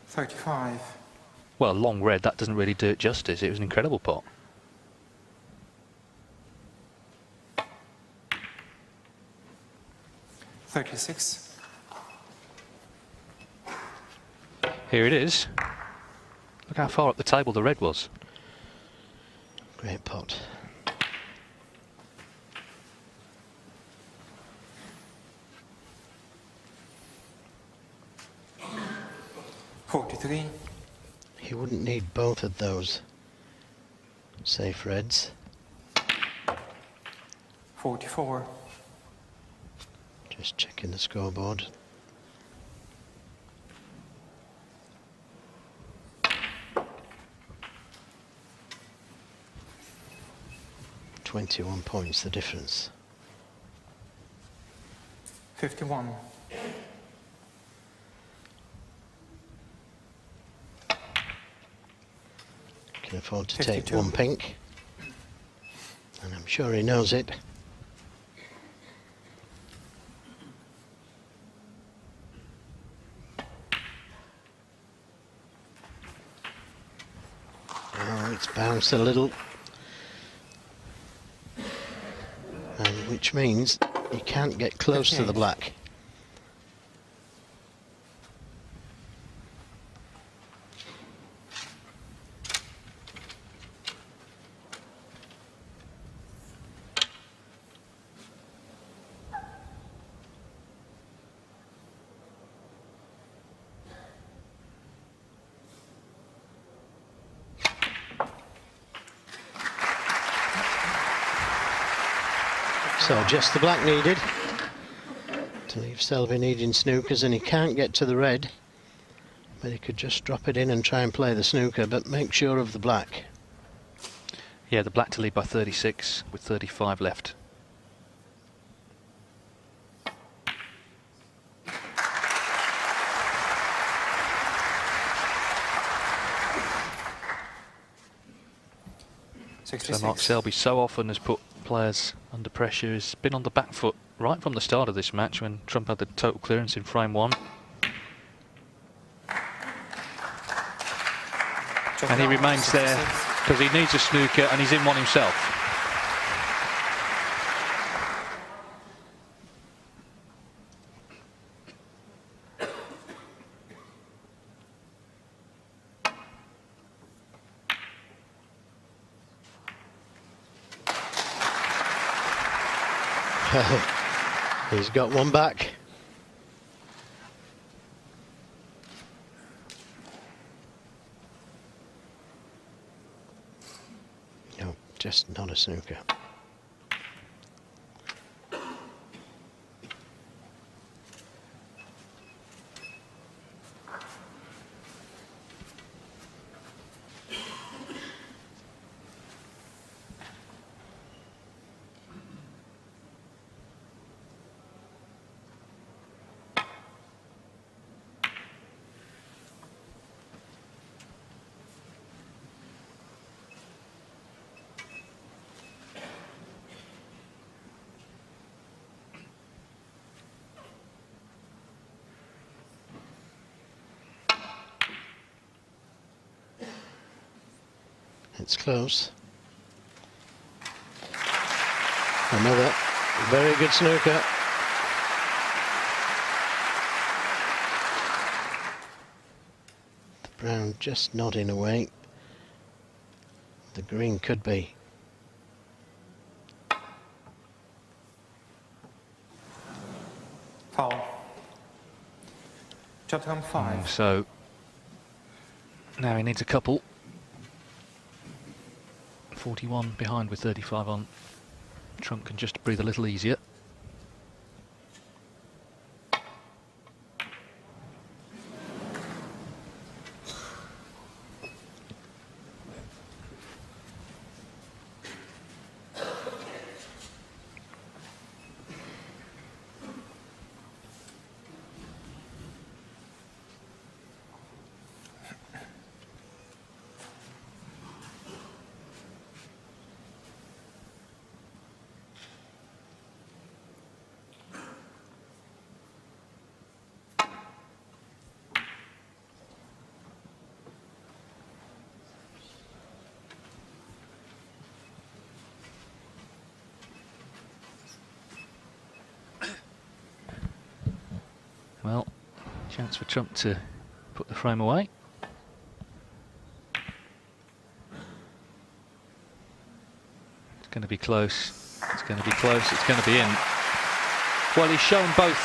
35. Well, long red, that doesn't really do it justice. It was an incredible pot. $36. Here it is. Look how far up the table the red was. Great pot. $43. He wouldn't need both of those safe reds. 44. Just checking the scoreboard. $21 points the difference. 51. Can afford to 52. take one pink, and I'm sure he knows it. Oh, it's bounced a little, and which means you can't get close to the black. So just the black needed to leave Selby needing snookers, and he can't get to the red, but he could just drop it in and try and play the snooker, but make sure of the black. Yeah, the black to lead by 36 with 35 left. So Mark Selby so often has put players under pressure. He's been on the back foot right from the start of this match when Trump had the total clearance in frame one. And he remains there because he needs a snooker and he's in one himself. He's got one back. No, just not a snooker. It's close. Another Very good snooker. The brown just nodding away. The green could be. Foul. Judd Trump 5. So now he needs a couple. 41 behind with 35 on. Trump can just breathe a little easier. Well, chance for Trump to put the frame away. It's going to be close. It's going to be close. It's going to be in. Well, he's shown both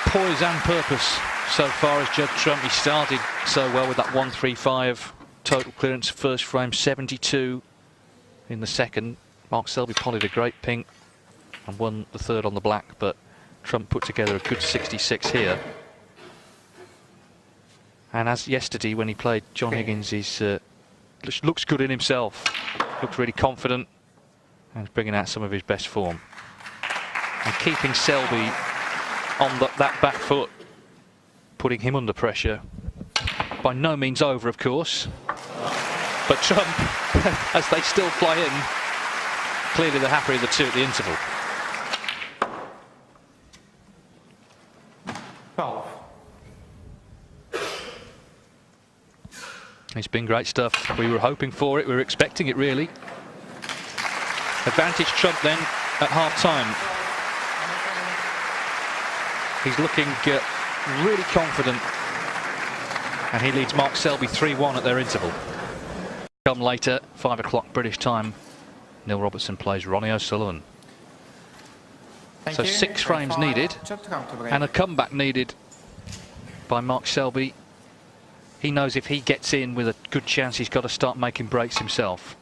poise and purpose so far as Judd Trump. He started so well with that 135 total clearance first frame, 72 in the second. Mark Selby polyed a great pink and won the third on the black, but Trump put together a good 66 here. And as yesterday when he played John Higgins, he's looks good in himself, looks really confident and bringing out some of his best form. And keeping Selby on that back foot, putting him under pressure. By no means over, of course. But Trump, as they still fly in, clearly the happier of the two at the interval. 12. It's been great stuff. We were hoping for it. We were expecting it, really. Advantage Trump then at half-time. He's looking really confident. And he leads Mark Selby 3-1 at their interval. Come later, 5 o'clock British time. Neil Robertson plays Ronnie O'Sullivan. So 6 frames needed and a comeback needed by Mark Selby. He knows if he gets in with a good chance, he's got to start making breaks himself.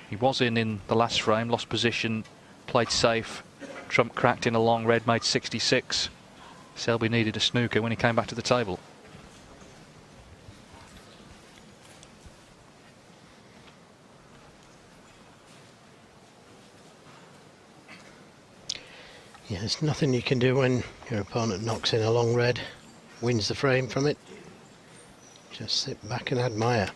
He was in the last frame, lost position, played safe. Trump cracked in a long red, made 66. Selby needed a snooker when he came back to the table. Yeah, there's nothing you can do when your opponent knocks in a long red, wins the frame from it. Just sit back and admire.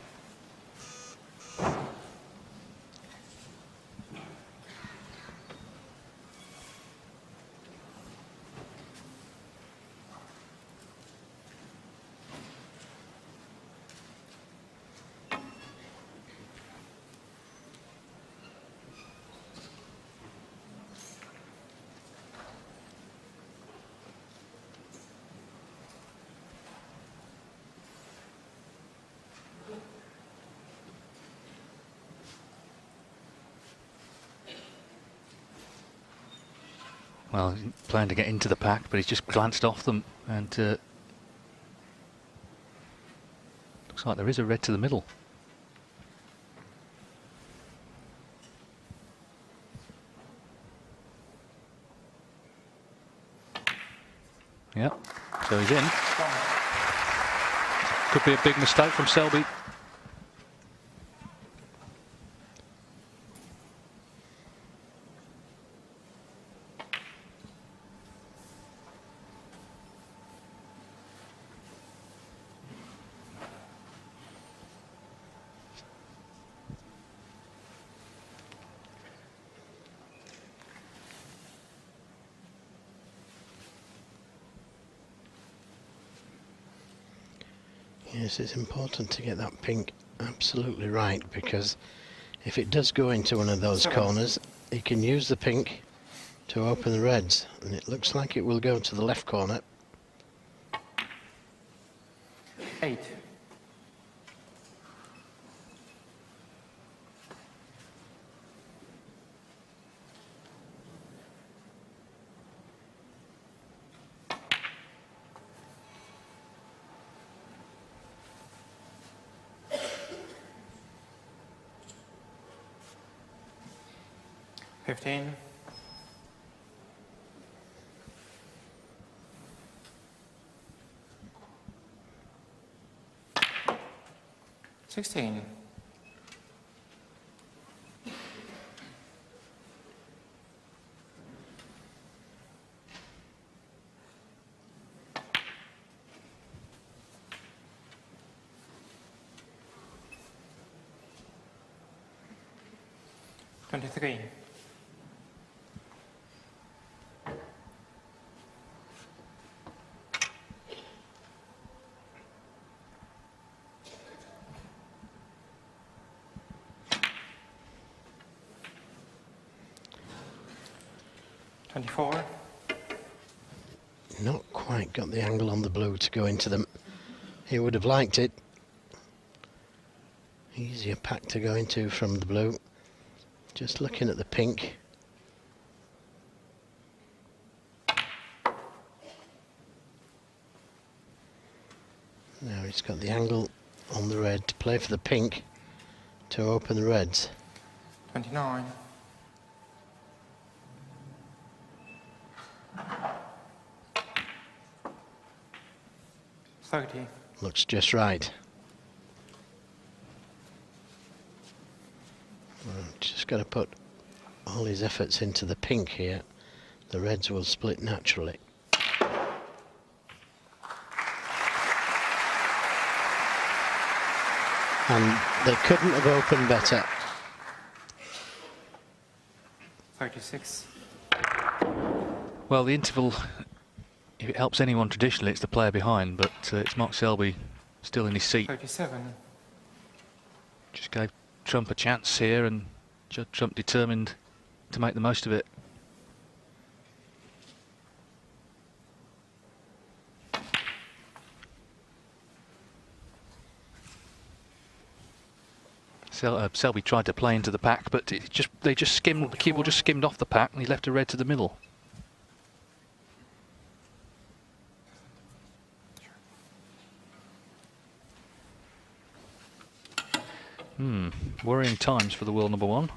Well, he's planning to get into the pack, but he's just glanced off them, and looks like there is a red to the middle. Yep, so he's in. Could be a big mistake from Selby. Yes, it's important to get that pink absolutely right, because if it does go into one of those corners, he can use the pink to open the reds, and it looks like it will go to the left corner. 8. $15. 16. 23. 24. Not quite got the angle on the blue to go into them. He would have liked it. Easier pack to go into from the blue. Just looking at the pink. Now he's got the angle on the red to play for the pink to open the reds. 29. 30. Looks just right. Well, just got to put all his efforts into the pink here. The reds will split naturally. And they couldn't have opened better. 36. Well, the interval, if it helps anyone traditionally, it's the player behind, but it's Mark Selby still in his seat. 37. Just gave Trump a chance here, and Judd Trump determined to make the most of it. Selby tried to play into the pack, but the cue ball just skimmed off the pack, and he left a red to the middle. Worrying times for the world number one.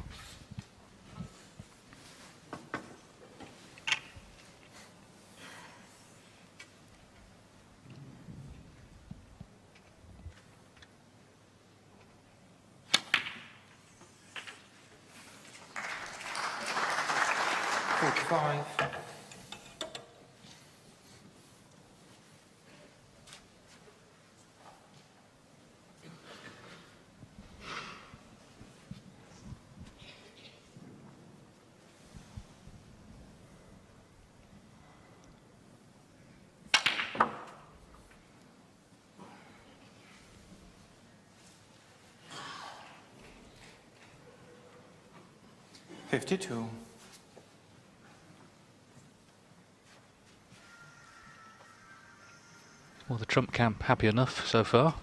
$52. Well, the Trump camp happy enough so far.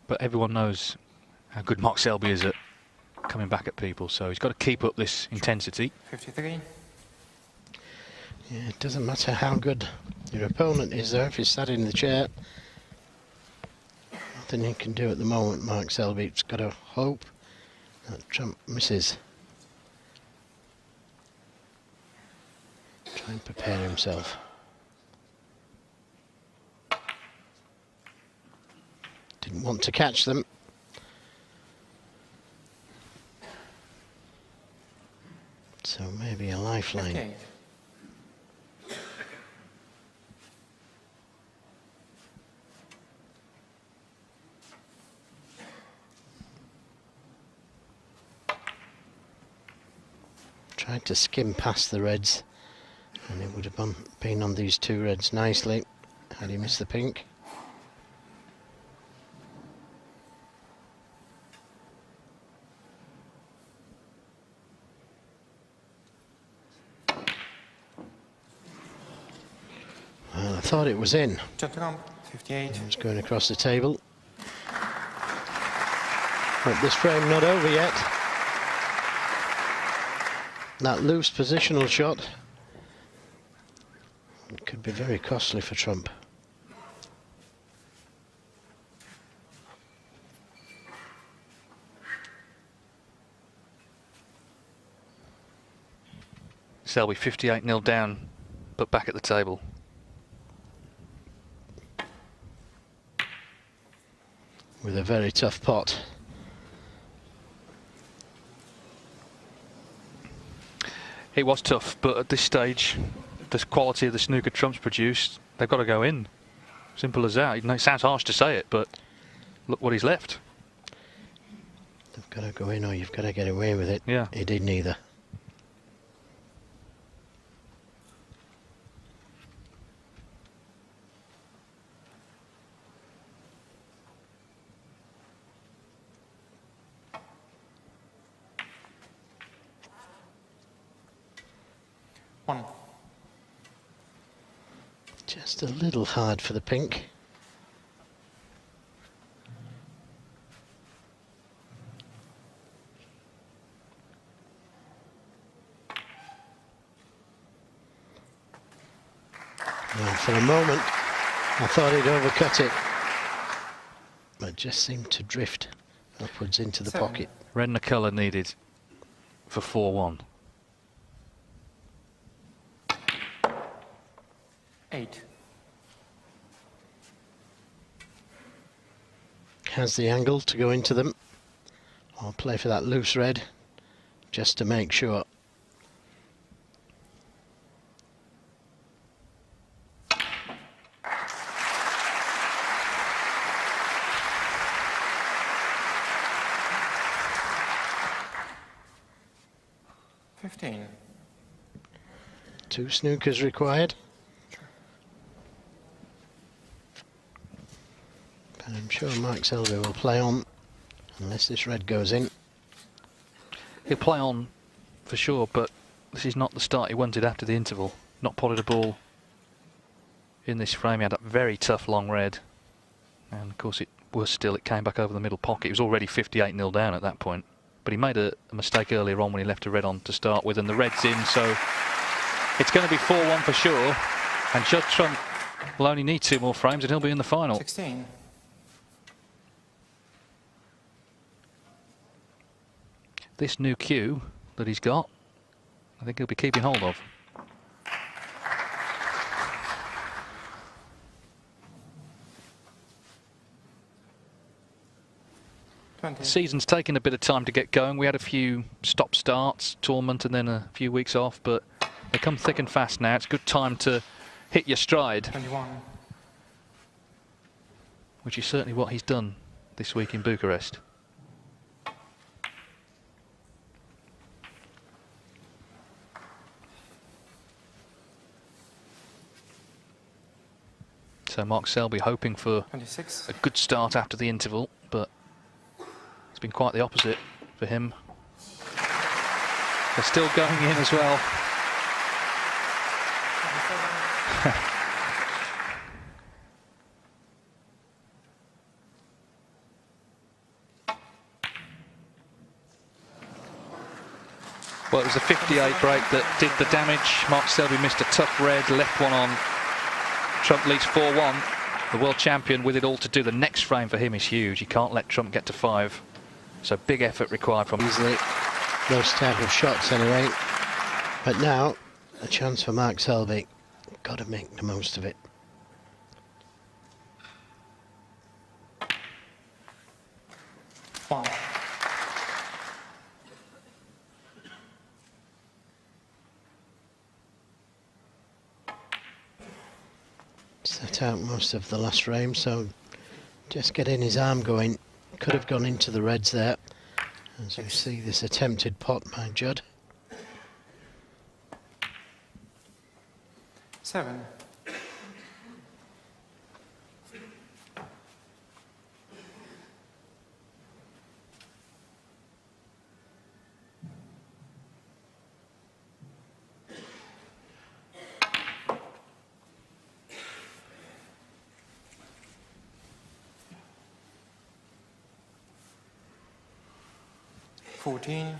But everyone knows how good Mark Selby is at coming back at people, so he's got to keep up this intensity. 53. Yeah, it doesn't matter how good your opponent is there if he's sat in the chair. Nothing he can do at the moment, Mark Selby's got to hope that Trump misses. Try and prepare himself. Didn't want to catch them. So maybe a lifeline. 58. Tried to skim past the reds, and it would have been on these two reds nicely had he missed the pink. thought it was in. Judd Trump, 58. It's going across the table. But this frame not over yet. That loose positional shot could be very costly for Trump. Selby 58-0 down, but back at the table. With a very tough pot. It was tough, but at this stage, the quality of the snooker Trump's produced, they've got to go in. Simple as that. It sounds harsh to say it, but look what he's left. They've got to go in or you've got to get away with it. Yeah. He did neither. One. Just a little hard for the pink. And for a moment, I thought he'd overcut it, but it just seemed to drift upwards into the pocket. Red and a colour needed for 4-1. 8. Has the angle to go into them. I'll play for that loose red just to make sure. Two snookers required. But I'm sure Mark Selby will play on unless this red goes in. He'll play on for sure, but this is not the start he wanted after the interval. Not potted a ball in this frame. He had a very tough long red, and of course it was still, it came back over the middle pocket. It was already 58-0 down at that point, but he made a mistake earlier on when he left a red on to start with, and the red's in, so it's going to be 4-1 for sure, and Judd Trump will only need 2 more frames and he'll be in the final. 16. This new cue that he's got, I think he'll be keeping hold of. The season's taken a bit of time to get going. We had a few stop-starts, tournament, and then a few weeks off, but they come thick and fast now. It's a good time to hit your stride, 21. which is certainly what he's done this week in Bucharest. So Mark Selby hoping for 26. a good start after the interval, but it's been quite the opposite for him. They're still going in as well. Well, it was a 58 break that did the damage. Mark Selby missed a tough red, left one on. Trump leads 4-1. The world champion with it all to do. The next frame for him is huge. He can't let Trump get to 5. So big effort required from easily those type of shots anyway. But now a chance for Mark Selby. Got to make the most of it. One. Set out most of the last frame, so just getting his arm going. Could have gone into the reds there, as we see this attempted pot by Judd. 7. 14.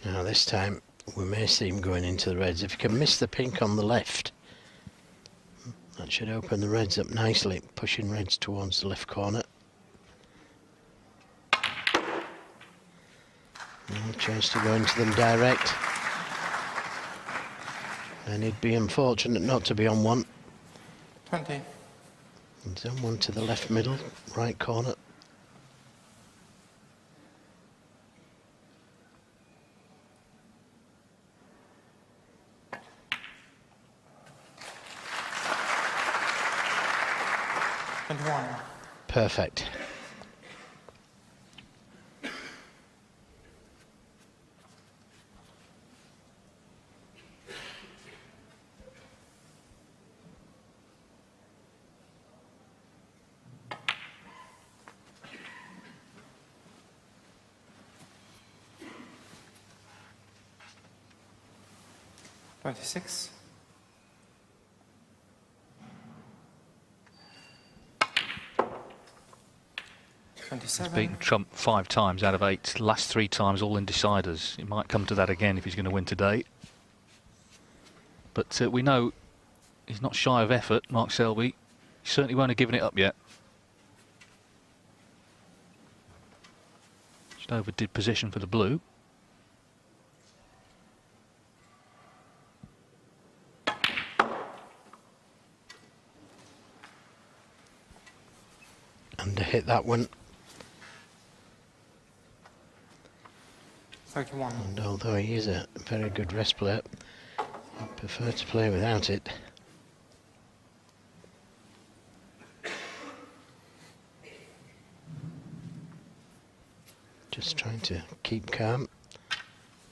Now this time we may see him going into the reds. If you can miss the pink on the left, that should open the reds up nicely, pushing reds towards the left corner. No chance to go into them direct. And he'd be unfortunate not to be on one. 20. He's on one to the left middle, right corner. Perfect. $26. He's beaten Trump 5 times out of 8. Last 3 times all in deciders. It might come to that again if he's going to win today. But we know he's not shy of effort, Mark Selby. He certainly won't have given it up yet. Just overdid position for the blue. Under hit that one. 31. And although he is a very good rest player, I prefer to play without it. Just trying to keep calm,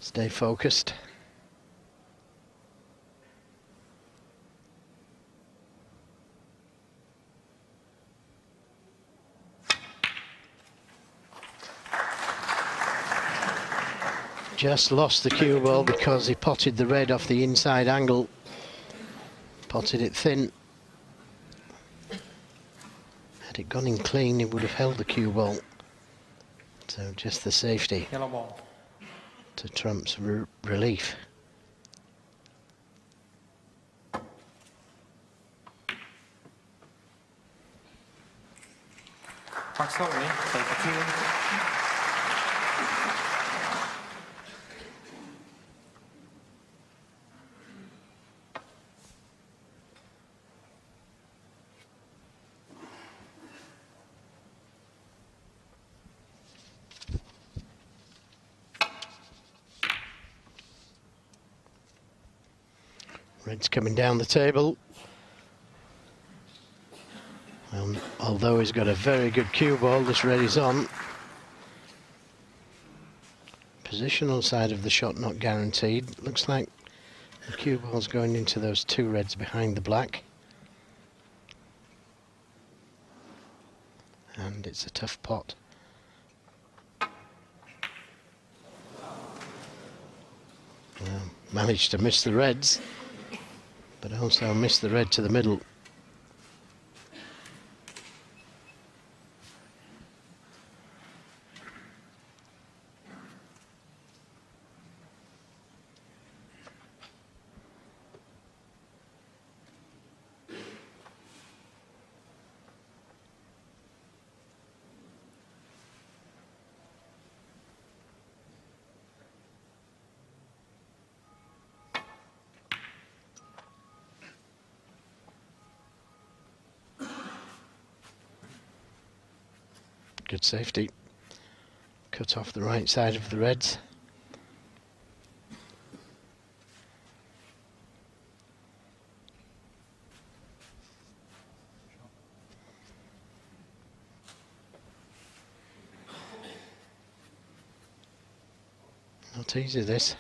stay focused. Just lost the cue ball because he potted the red off the inside angle. Potted it thin. Had it gone in clean, he would have held the cue ball. So just the safety Yellow ball. to Trump's relief. Mark Selby, take a cue. Red's coming down the table. Although he's got a very good cue ball, this red is on. Positional side of the shot not guaranteed. Looks like the cue ball's going into those 2 reds behind the black. And it's a tough pot. Well, managed to miss the reds, but also missed the red to the middle. Good safety. Cut off the right side of the reds. Not easy, this.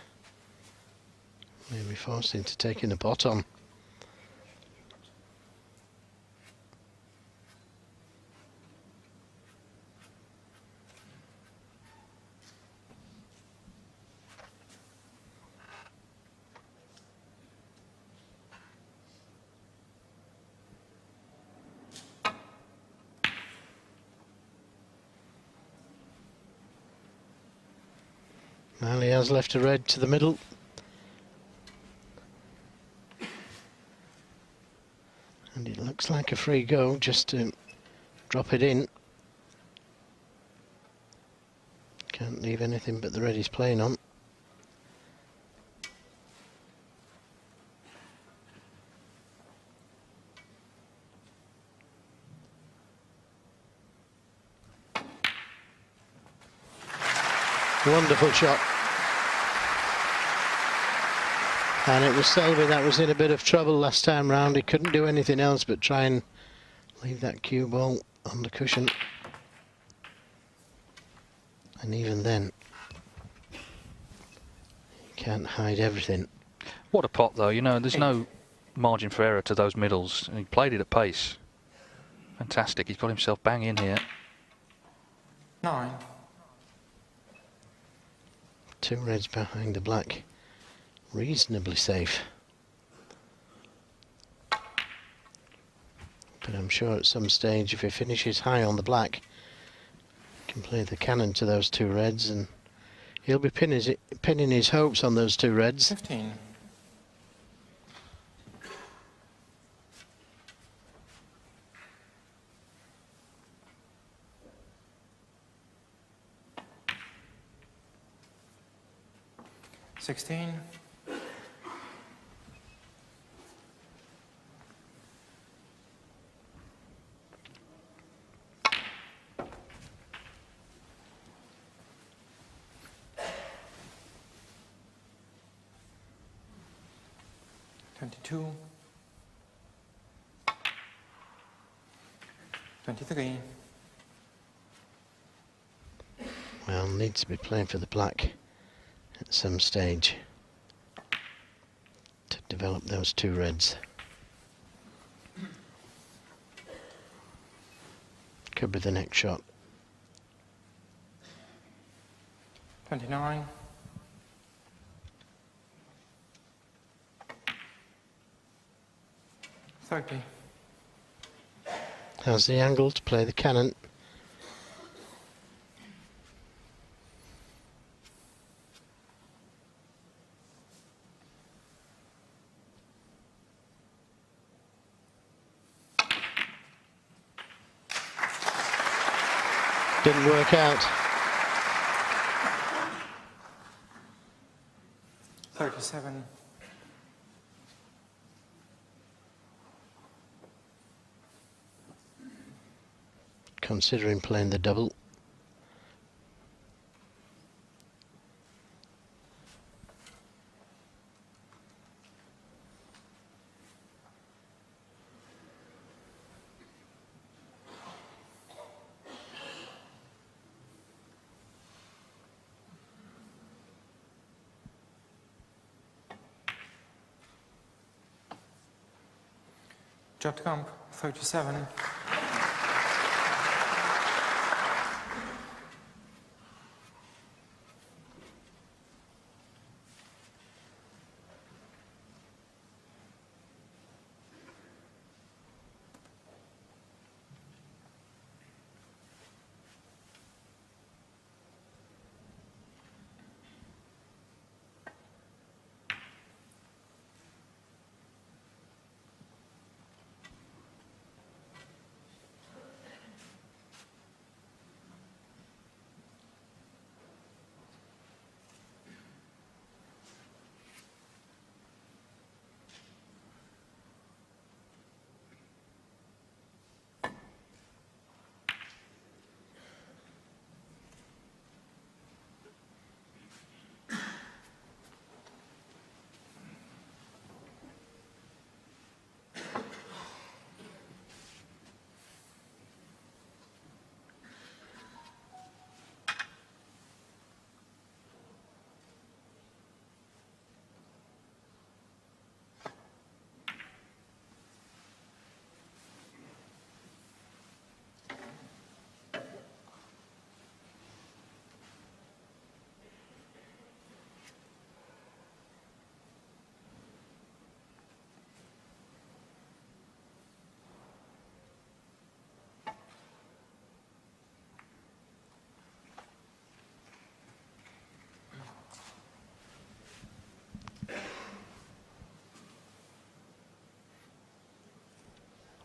Maybe forced into taking the pot on. Well, he has left a red to the middle. And it looks like a free go just to drop it in. Can't leave anything but the red he's playing on. Wonderful shot. And it was Selby that was in a bit of trouble last time round. He couldn't do anything else but try and leave that cue ball on the cushion. And even then, you can't hide everything. What a pot, though. You know, there's no margin for error to those middles. And he played it at pace. Fantastic. He's got himself bang in here. 9. 2 reds behind the black. Reasonably safe. But I'm sure at some stage, if he finishes high on the black, he can play the cannon to those 2 reds, and he'll be pinning his hopes on those 2 reds. 15. $16. 22. 23. Well, needs to be playing for the black at some stage to develop those 2 reds. Could be the next shot. 29. 30. How's the angle to play the cannon? Didn't work out. 37. Considering playing the double. Judd Trump, 37.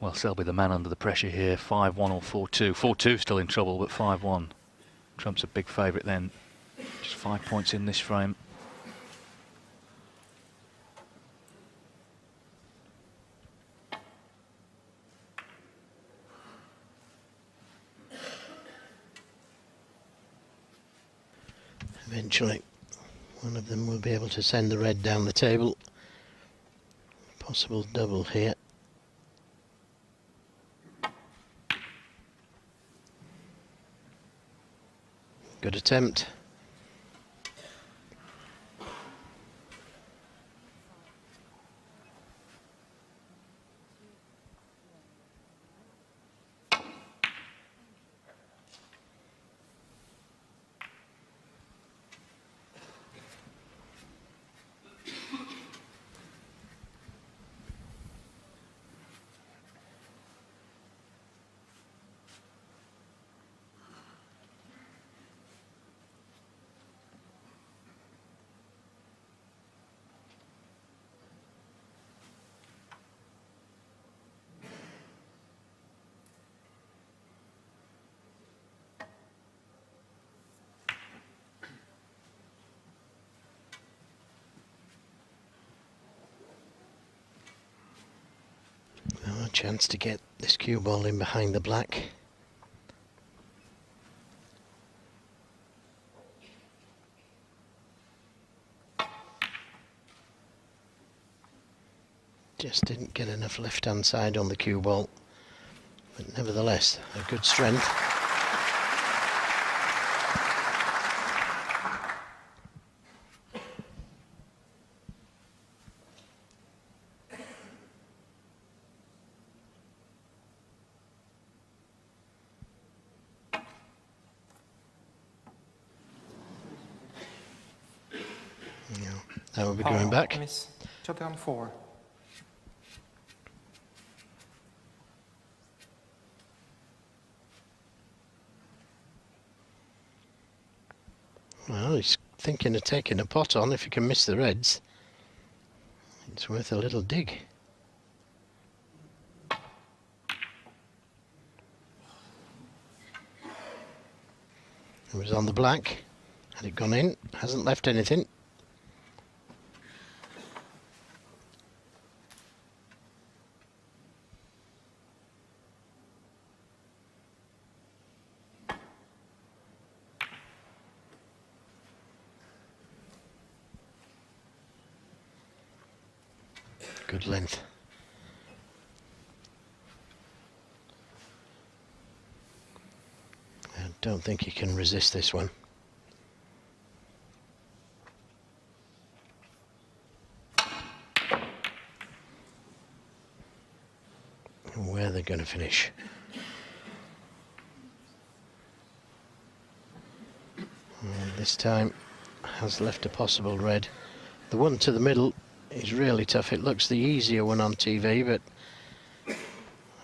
Well, Selby the man under the pressure here, 5-1 or 4-2. 4-2 still in trouble, but 5-1. Trump's a big favourite then. Just 5 points in this frame. Eventually, one of them will be able to send the red down the table. Possible double here. Good attempt. A chance to get this cue ball in behind the black. Just didn't get enough left-hand side on the cue ball, but nevertheless a good strength. Now we'll be going back. Miss Judd Trump 4. Well, he's thinking of taking a pot on if he can miss the reds. It's worth a little dig. It was on the black. Had it gone in, hasn't left anything. Good length. I don't think he can resist this one. And where they're going to finish. And this time has left a possible red. The one to the middle is really tough. It looks the easier one on TV, but I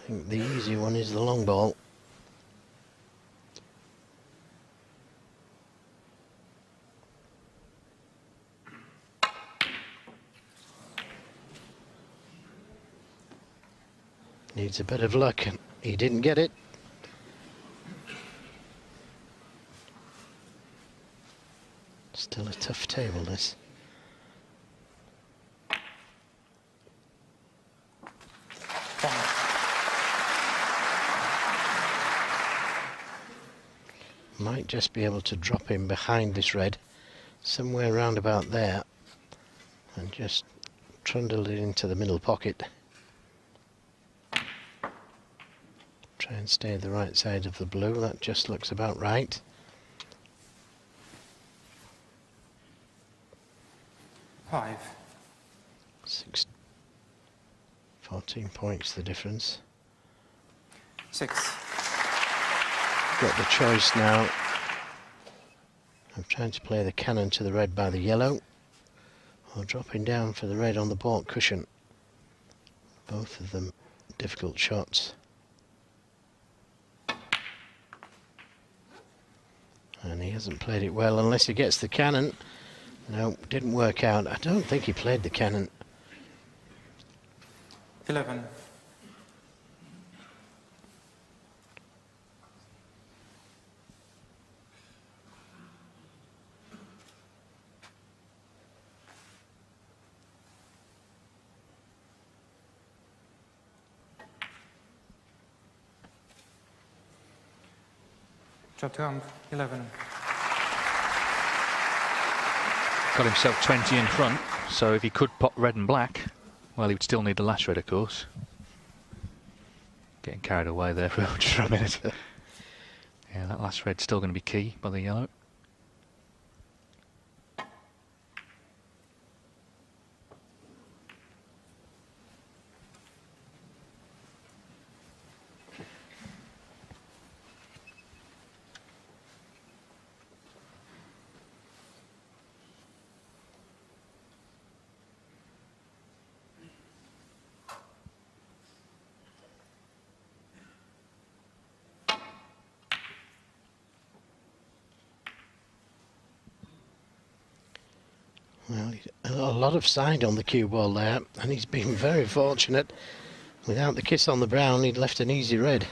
think the easier one is the long ball. Needs a bit of luck, and he didn't get it. Still a tough table, this. Might just be able to drop him behind this red, somewhere round about there, and just trundle it into the middle pocket. Try and stay the right side of the blue. That just looks about right. 5. 14 points the difference. 6. Got the choice now. I'm trying to play the cannon to the red by the yellow, or dropping down for the red on the baulk cushion. Both of them difficult shots. And he hasn't played it well unless he gets the cannon. No, didn't work out. I don't think he played the cannon. 11. Judd Trump, 11. Got himself 20 in front, so if he could pop red and black, well, he would still need the last red, of course. Getting carried away there for just a minute. Yeah, that last red's still going to be key by the yellow. Well, a lot of side on the cue ball there, and he's been very fortunate. Without the kiss on the brown, he'd left an easy red.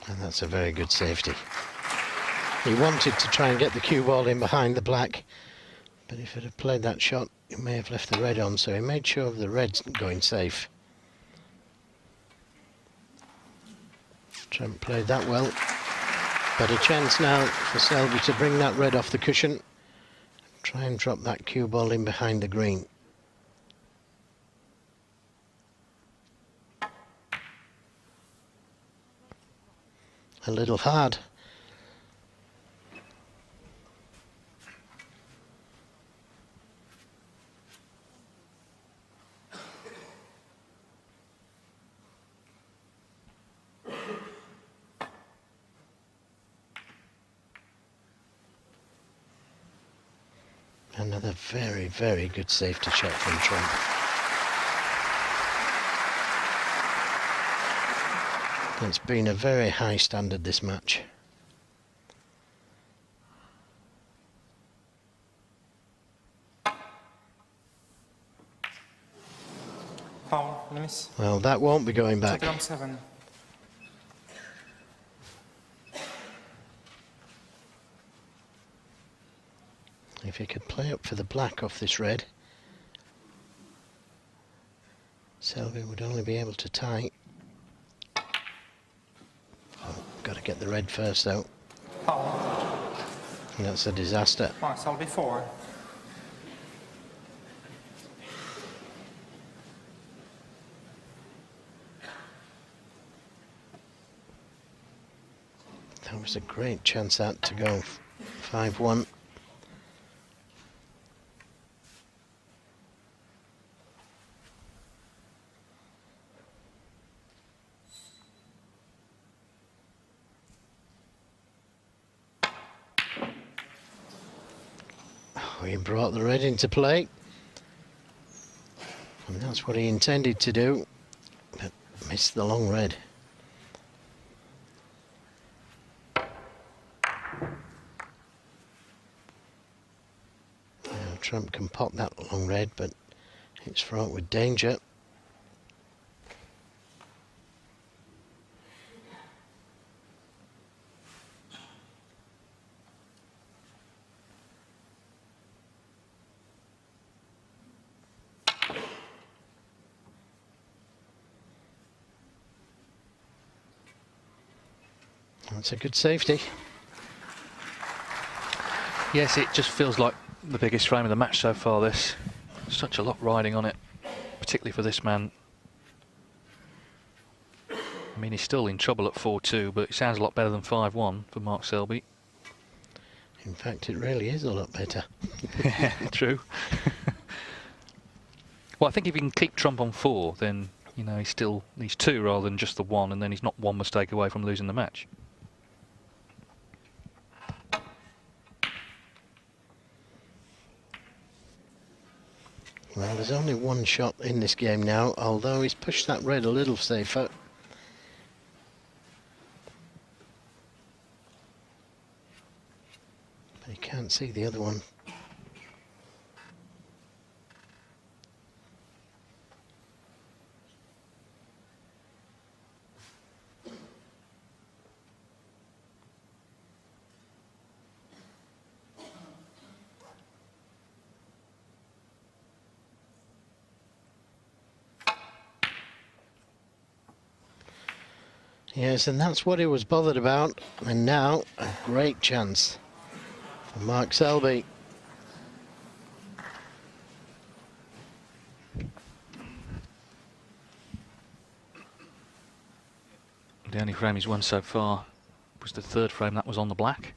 And that's a very good safety. He wanted to try and get the cue ball in behind the black, but if it had played that shot, he may have left the red on, so he made sure of the red's going safe. Trump played that well, but a chance now for Selby to bring that red off the cushion, try and drop that cue ball in behind the green. A little hard. Another very, very good safety shot from Trump. It's been a very high standard, this match. Foul, miss. Well, that won't be going back. Judd Trump, 7. If he could play up for the black off this red, Selby would only be able to tie. Oh, got to get the red first, though. Foul. And that's a disaster. Mark Selby, 4. That was a great chance out to go 5-1. He brought the red into play, and that's what he intended to do, but missed the long red. Now, Trump can pop that long red, but it's fraught with danger. That's a good safety. Yes, it just feels like the biggest frame of the match so far, this. Such a lot riding on it, particularly for this man. I mean, he's still in trouble at 4-2, but it sounds a lot better than 5-1 for Mark Selby. In fact, it really is a lot better. Yeah, true. Well, I think if he can keep Trump on 4, then, you know, he's 2 rather than just the 1, and then he's not 1 mistake away from losing the match. Well, there's only one shot in this game now, although he's pushed that red a little safer. But he can't see the other one. Yes, and that's what he was bothered about. And now, a great chance for Mark Selby. The only frame he's won so far was the third frame, that was on the black.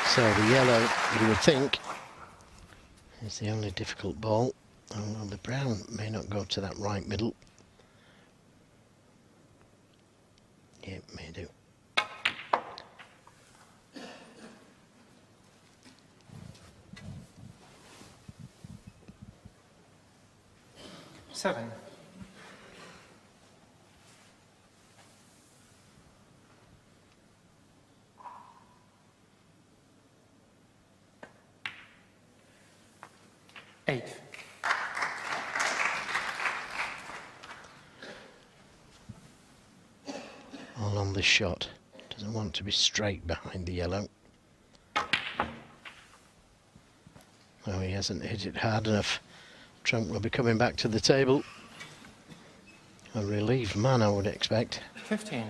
So the yellow, you would think, is the only difficult ball. Although the brown may not go to that right middle. Yeah, it may do. Seven. Eight. All on this shot. Doesn't want to be straight behind the yellow. Oh, he hasn't hit it hard enough. Trump will be coming back to the table. A relieved man, I would expect. 15.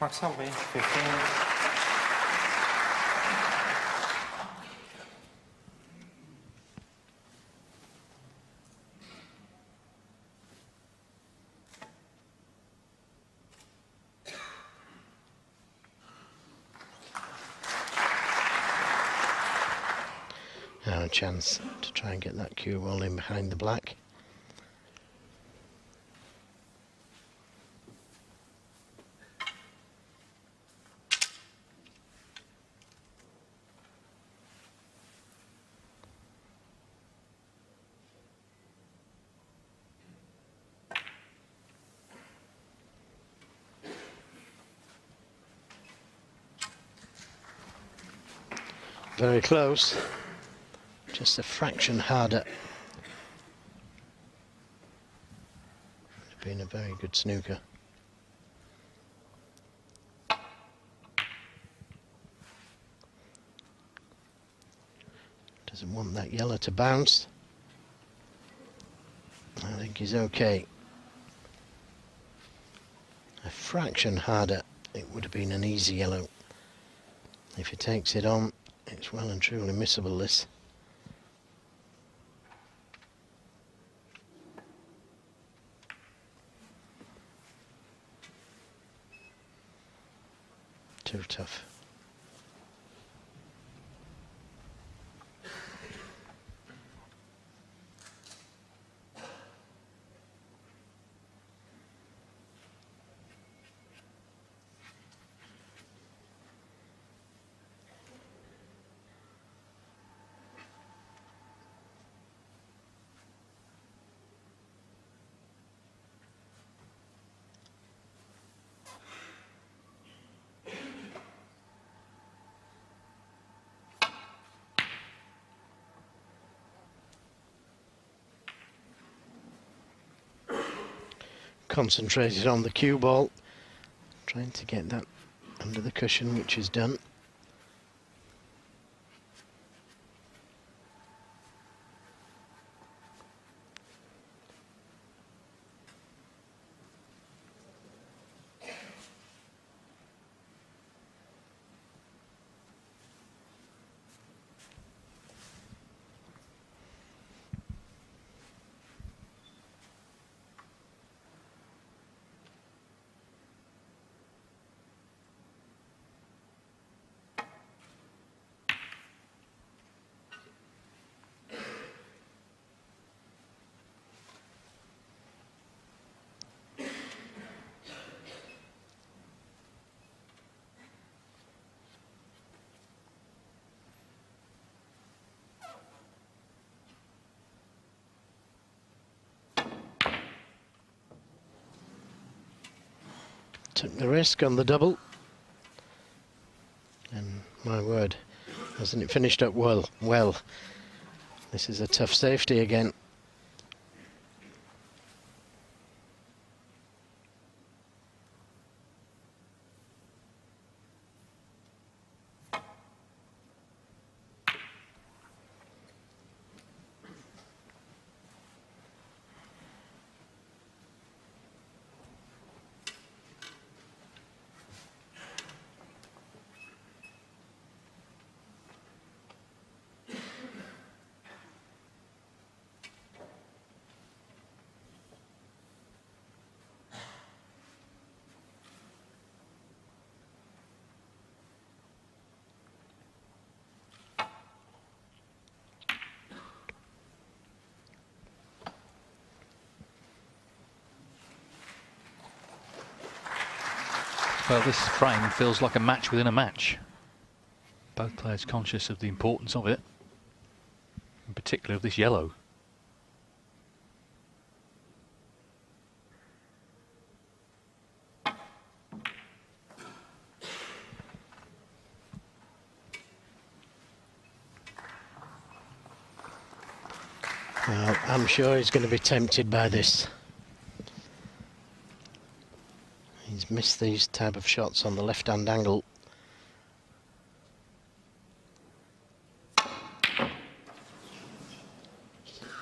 Mark Selby, 15. Now a chance to try and get that cue ball in behind the black. Very close, just a fraction harder. It's been a very good snooker. Doesn't want that yellow to bounce. I think he's okay. A fraction harder, it would have been an easy yellow. If he takes it on, it's well and truly missable, this. Too tough. Concentrated on the cue ball, trying to get that under the cushion, which is done. Took the risk on the double. And my word, hasn't it finished up well? Well, this is a tough safety again. Well, this frame feels like a match within a match. Both players conscious of the importance of it, in particular of this yellow. Well, I'm sure he's going to be tempted by this. He's missed these type of shots on the left-hand angle.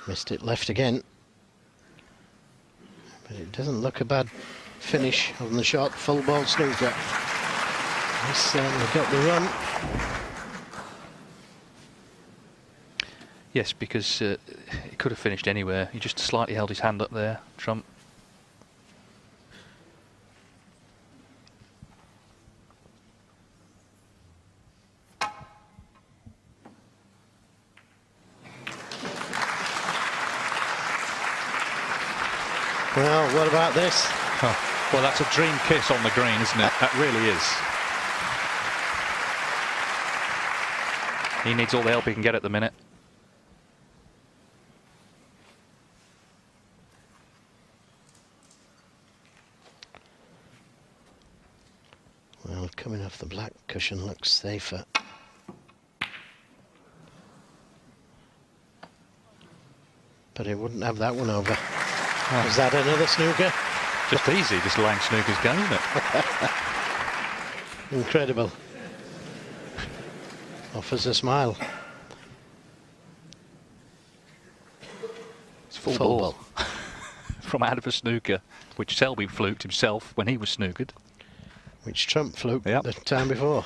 Missed it left again. But it doesn't look a bad finish on the shot. Full ball snooker. He's certainly got the run. Yes, because it could have finished anywhere. He just slightly held his hand up there, Trump. Well, what about this? Oh, well, that's a dream kiss on the green, isn't it? That really is. He needs all the help he can get at the minute. Well, coming off the black cushion looks safer. But he wouldn't have that one over. Oh. Is that another snooker? Just easy, this Lang snooker's game, isn't it? Incredible. Offers a smile. It's full ball. From out of a snooker, which Selby fluked himself when he was snookered. Which Trump fluked the time before.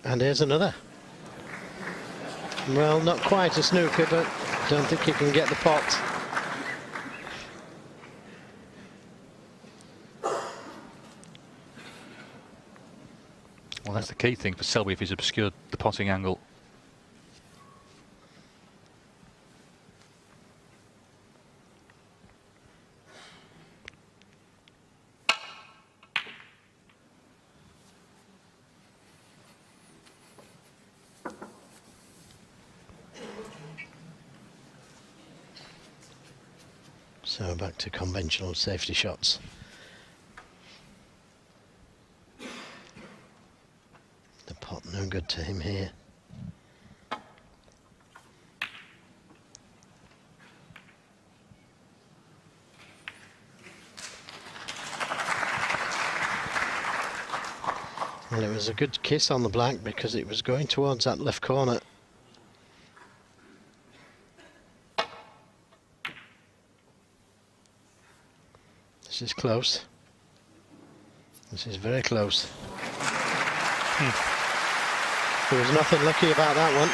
And here's another. Well, not quite a snooker, but don't think he can get the pot. Well, that's the key thing for Selby if he's obscured the potting angle. So back to conventional safety shots. The pot no good to him here. Well, it was a good kiss on the black because it was going towards that left corner. This is close. This is very close. There was nothing lucky about that one.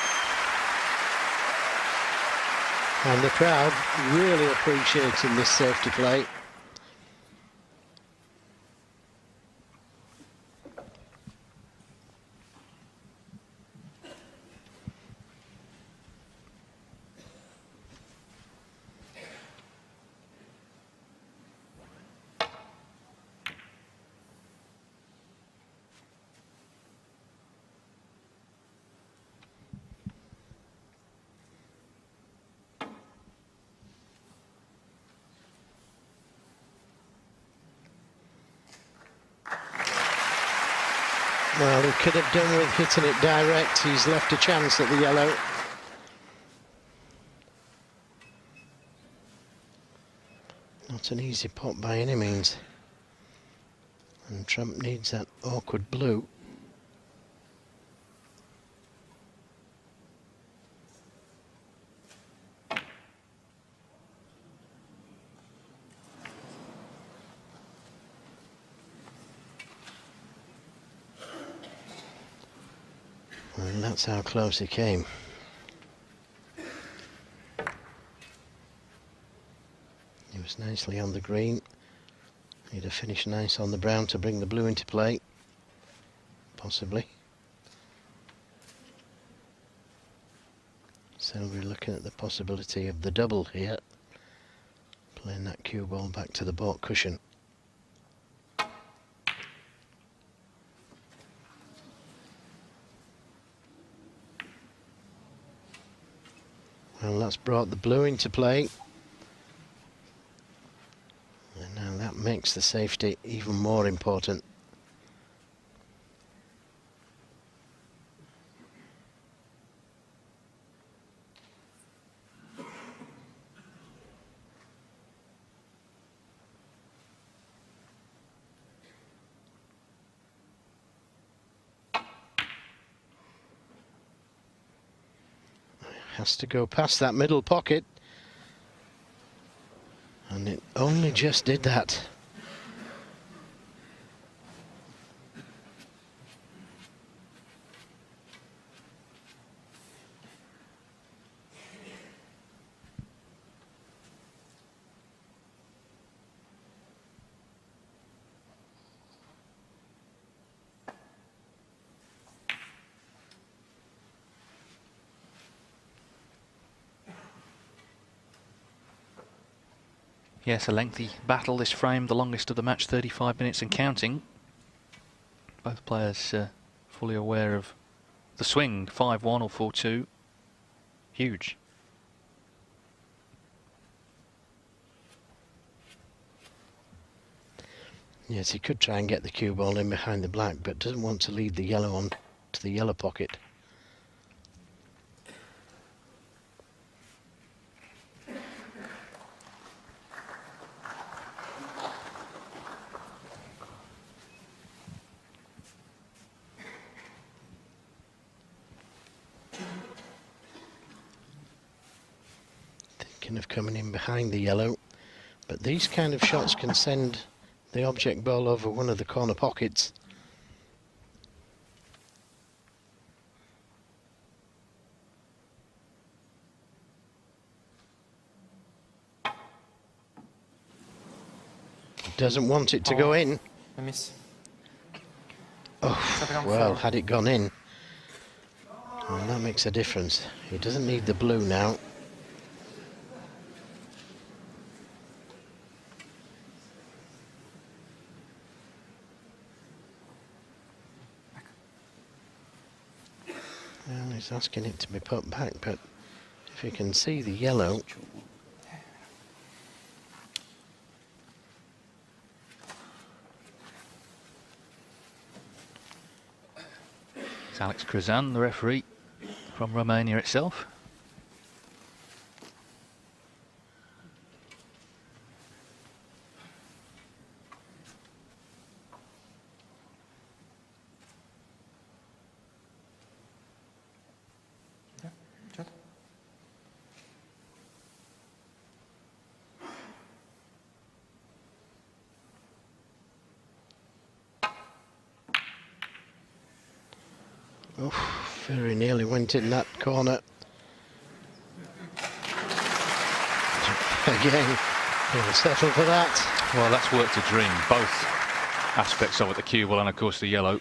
And the crowd really appreciating this safety play. Well, he could have done with hitting it direct. He's left a chance at the yellow. Not an easy pot by any means. And Trump needs that awkward blue. And that's how close he came. He was nicely on the green. He'd have finished nice on the brown to bring the blue into play. Possibly. Selby looking at the possibility of the double here. Playing that cue ball back to the baulk cushion. Well, that's brought the blue into play. And now that makes the safety even more important. Has to go past that middle pocket, and it only just did that. Yes, a lengthy battle this frame, the longest of the match, 35 minutes and counting. Both players fully aware of the swing, 5-1 or 4-2. Huge. Yes, he could try and get the cue ball in behind the black, but doesn't want to lead the yellow on to the yellow pocket. Of coming in behind the yellow, but these kind of shots can send the object ball over one of the corner pockets. Doesn't want it to go in. A miss. Oh, well, had it gone in, well, that makes a difference. He doesn't need the blue now. Well, he's asking it to be put back, but if you can see the yellow. It's Alex Cruzan, the referee from Romania itself. Judd. Oh, very nearly went in that corner. Again, he'll settle for that. Well, that's worked a dream. Both aspects of it, the cue ball and of course the yellow.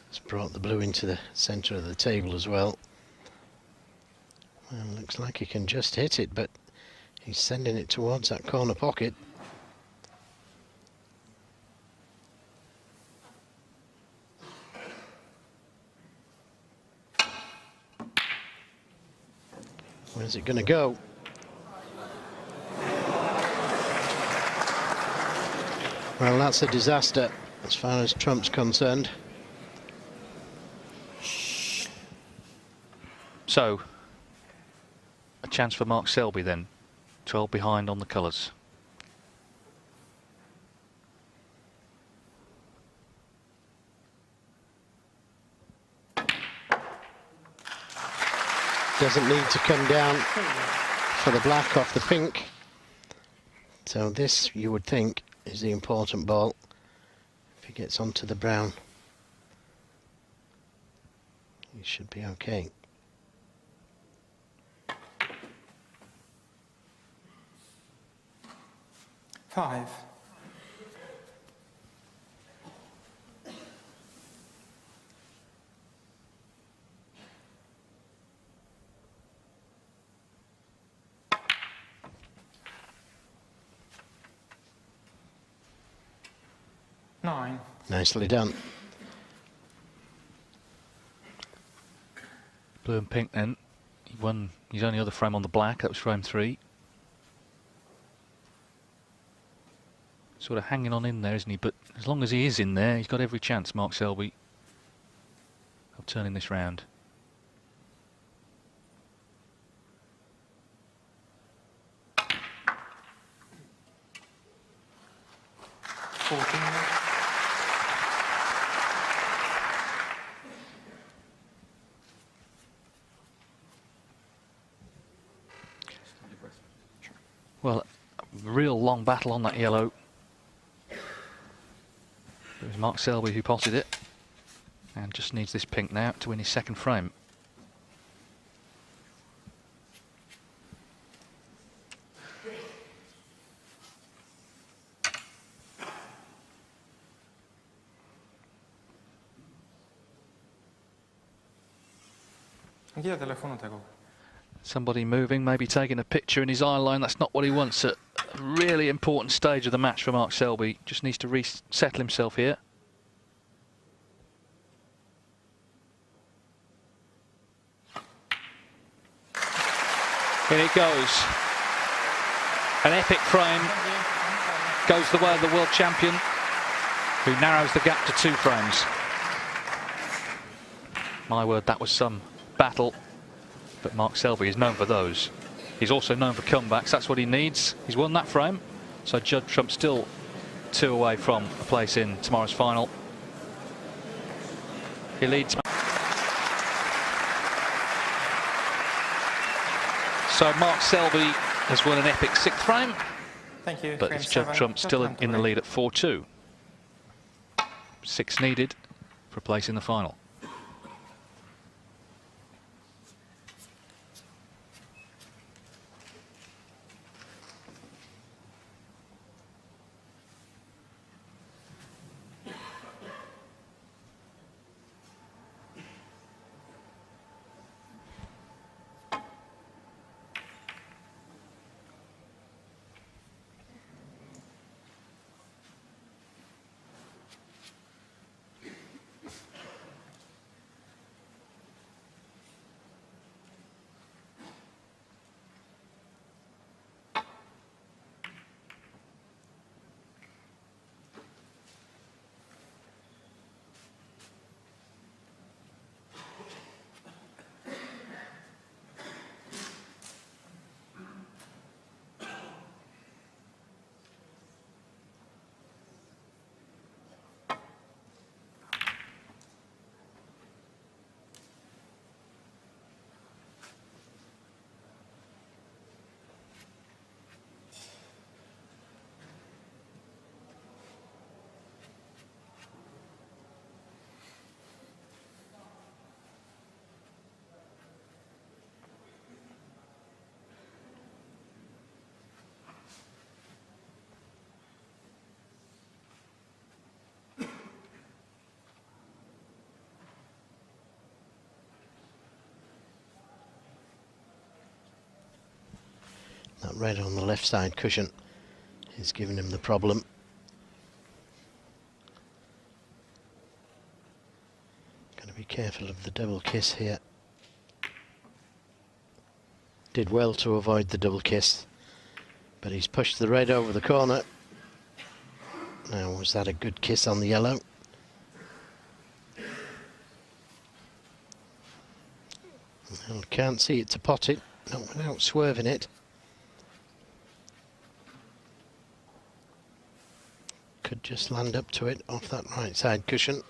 It's brought the blue into the centre of the table as well. Well, looks like he can just hit it, but he's sending it towards that corner pocket. Where's it going to go? Well, that's a disaster as far as Trump's concerned. So, a chance for Mark Selby then. 12 behind on the colours. Doesn't need to come down for the black off the pink. So this, you would think, is the important ball. If he gets onto the brown, he should be okay. Five. Nine. Nicely done. Blue and pink then. He won his only other frame on the black. That was frame 3. Sort of hanging on in there, isn't he? But as long as he is in there, he's got every chance, Mark Selby, of turning this round. Well, a real long battle on that yellow. It was Mark Selby who potted it, and just needs this pink now to win his second frame. Somebody moving, maybe taking a picture in his eye line. That's not what he wants at a really important stage of the match for Mark Selby. Just needs to resettle himself here. In it goes. An epic frame. Goes the way of the world champion, who narrows the gap to 2 frames. My word, that was some battle. But Mark Selby is known for those. He's also known for comebacks. That's what he needs. He's won that frame. So Judd Trump still 2 away from a place in tomorrow's final. He leads. So Mark Selby has won an epic 6th frame. Thank you. But it's Judd Trump still in the lead at 4-2. 6 needed for a place in the final. That red on the left side cushion is giving him the problem. Got to be careful of the double kiss here. Did well to avoid the double kiss, but he's pushed the red over the corner. Now, was that a good kiss on the yellow? Well, can't see it to pot it, not without swerving it. Could just land up to it off that right side cushion.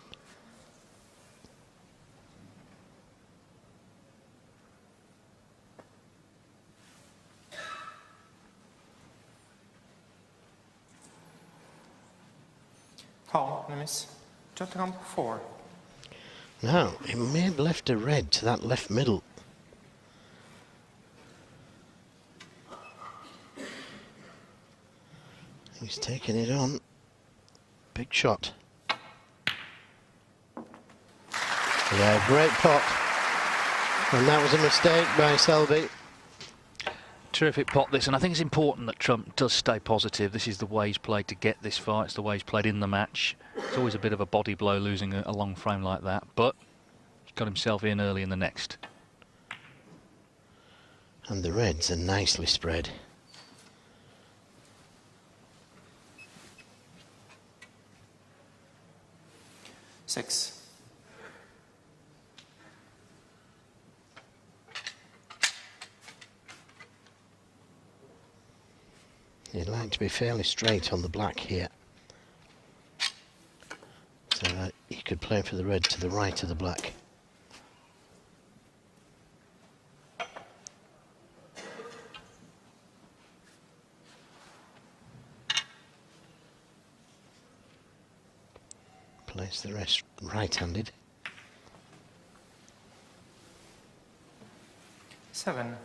Call, miss. Judd Trump 4. Now, it may have left a red to that left middle. He's taking it on. Big shot. Yeah, great pot. And that was a mistake by Selby. Terrific pot this, and I think it's important that Trump does stay positive. This is the way he's played to get this far. It's the way he's played in the match. It's always a bit of a body blow losing a long frame like that, but he's got himself in early in the next. And the reds are nicely spread. Six. You'd like to be fairly straight on the black here, so that you could play for the red to the right of the black. Place the rest right-handed. 7.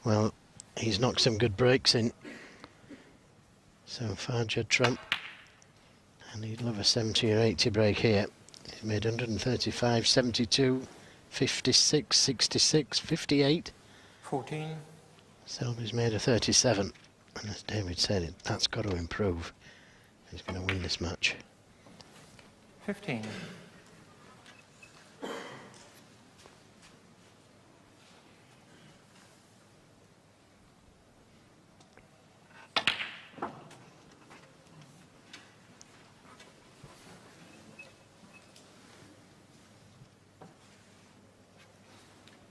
Well, he's knocked some good breaks in so far, Judd Trump, and he'd love a 70 or 80 break here. He's made 135, 72, 56, 66, 58. 14. Selby's made a 37, and as David said, that's got to improve. He's going to win this match. 15.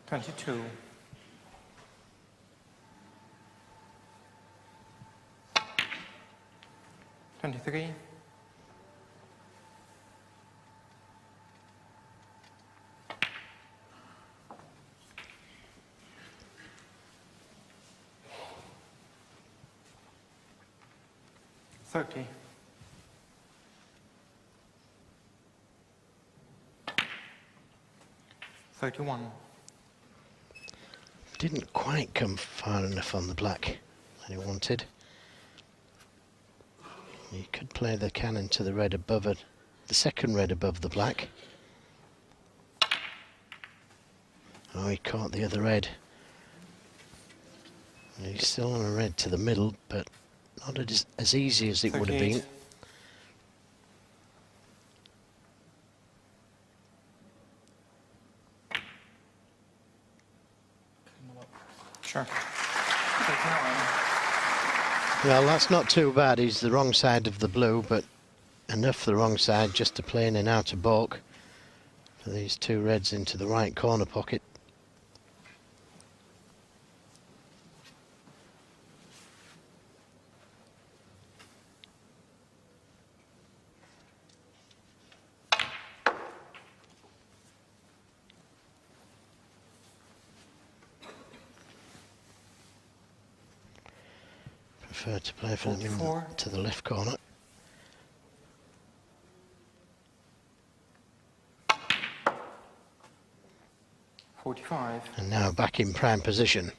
Twenty-two. 23. 30. 31. Didn't quite come far enough on the black that he wanted. He could play the cannon to the red above it, the second red above the black. Oh, he caught the other red. He's still on a red to the middle, but not as easy as it would have been. 38. Sure. 39. Well, that's not too bad. He's the wrong side of the blue, but enough the wrong side just to play in and out of balk for these two reds into the right corner pocket. Prefer to play for them in 44. to the left corner. $45. And now back in prime position.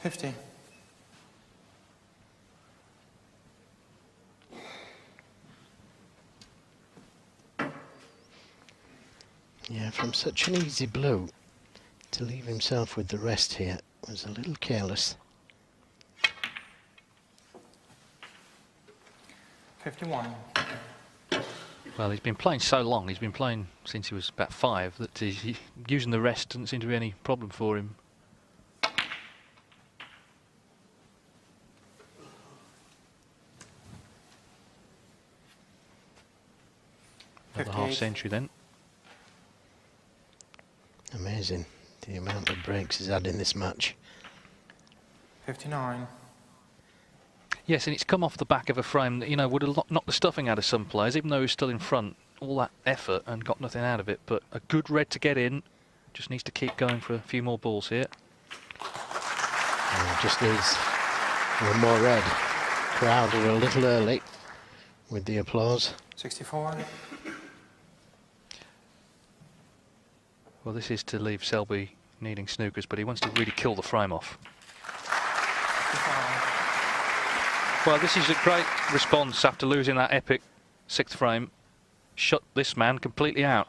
$50. Yeah, from such an easy blow to leave himself with the rest here was a little careless. 51. Well, he's been playing so long, he's been playing since he was about 5, that using the rest doesn't seem to be any problem for him. Another half century then. Amazing the amount of breaks he's had in this match. 59. Yes, and it's come off the back of a frame that, you know, would have knocked the stuffing out of some players, even though he's still in front. All that effort and got nothing out of it, but a good red to get in. Just needs to keep going for a few more balls here. Just needs one more red. Crowd are a little early with the applause. 64. Well, this is to leave Selby needing snookers, but he wants to really kill the frame off. 55. Well, this is a great response after losing that epic 6th frame. Shut this man completely out.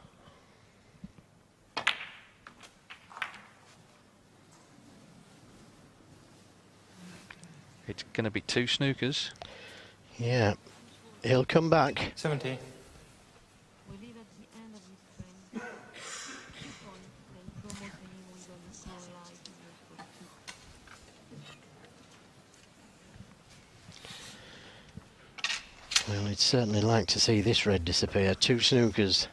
It's going to be 2 snookers. Yeah, he'll come back. 70. Well, he'd certainly like to see this red disappear. 2 snookers.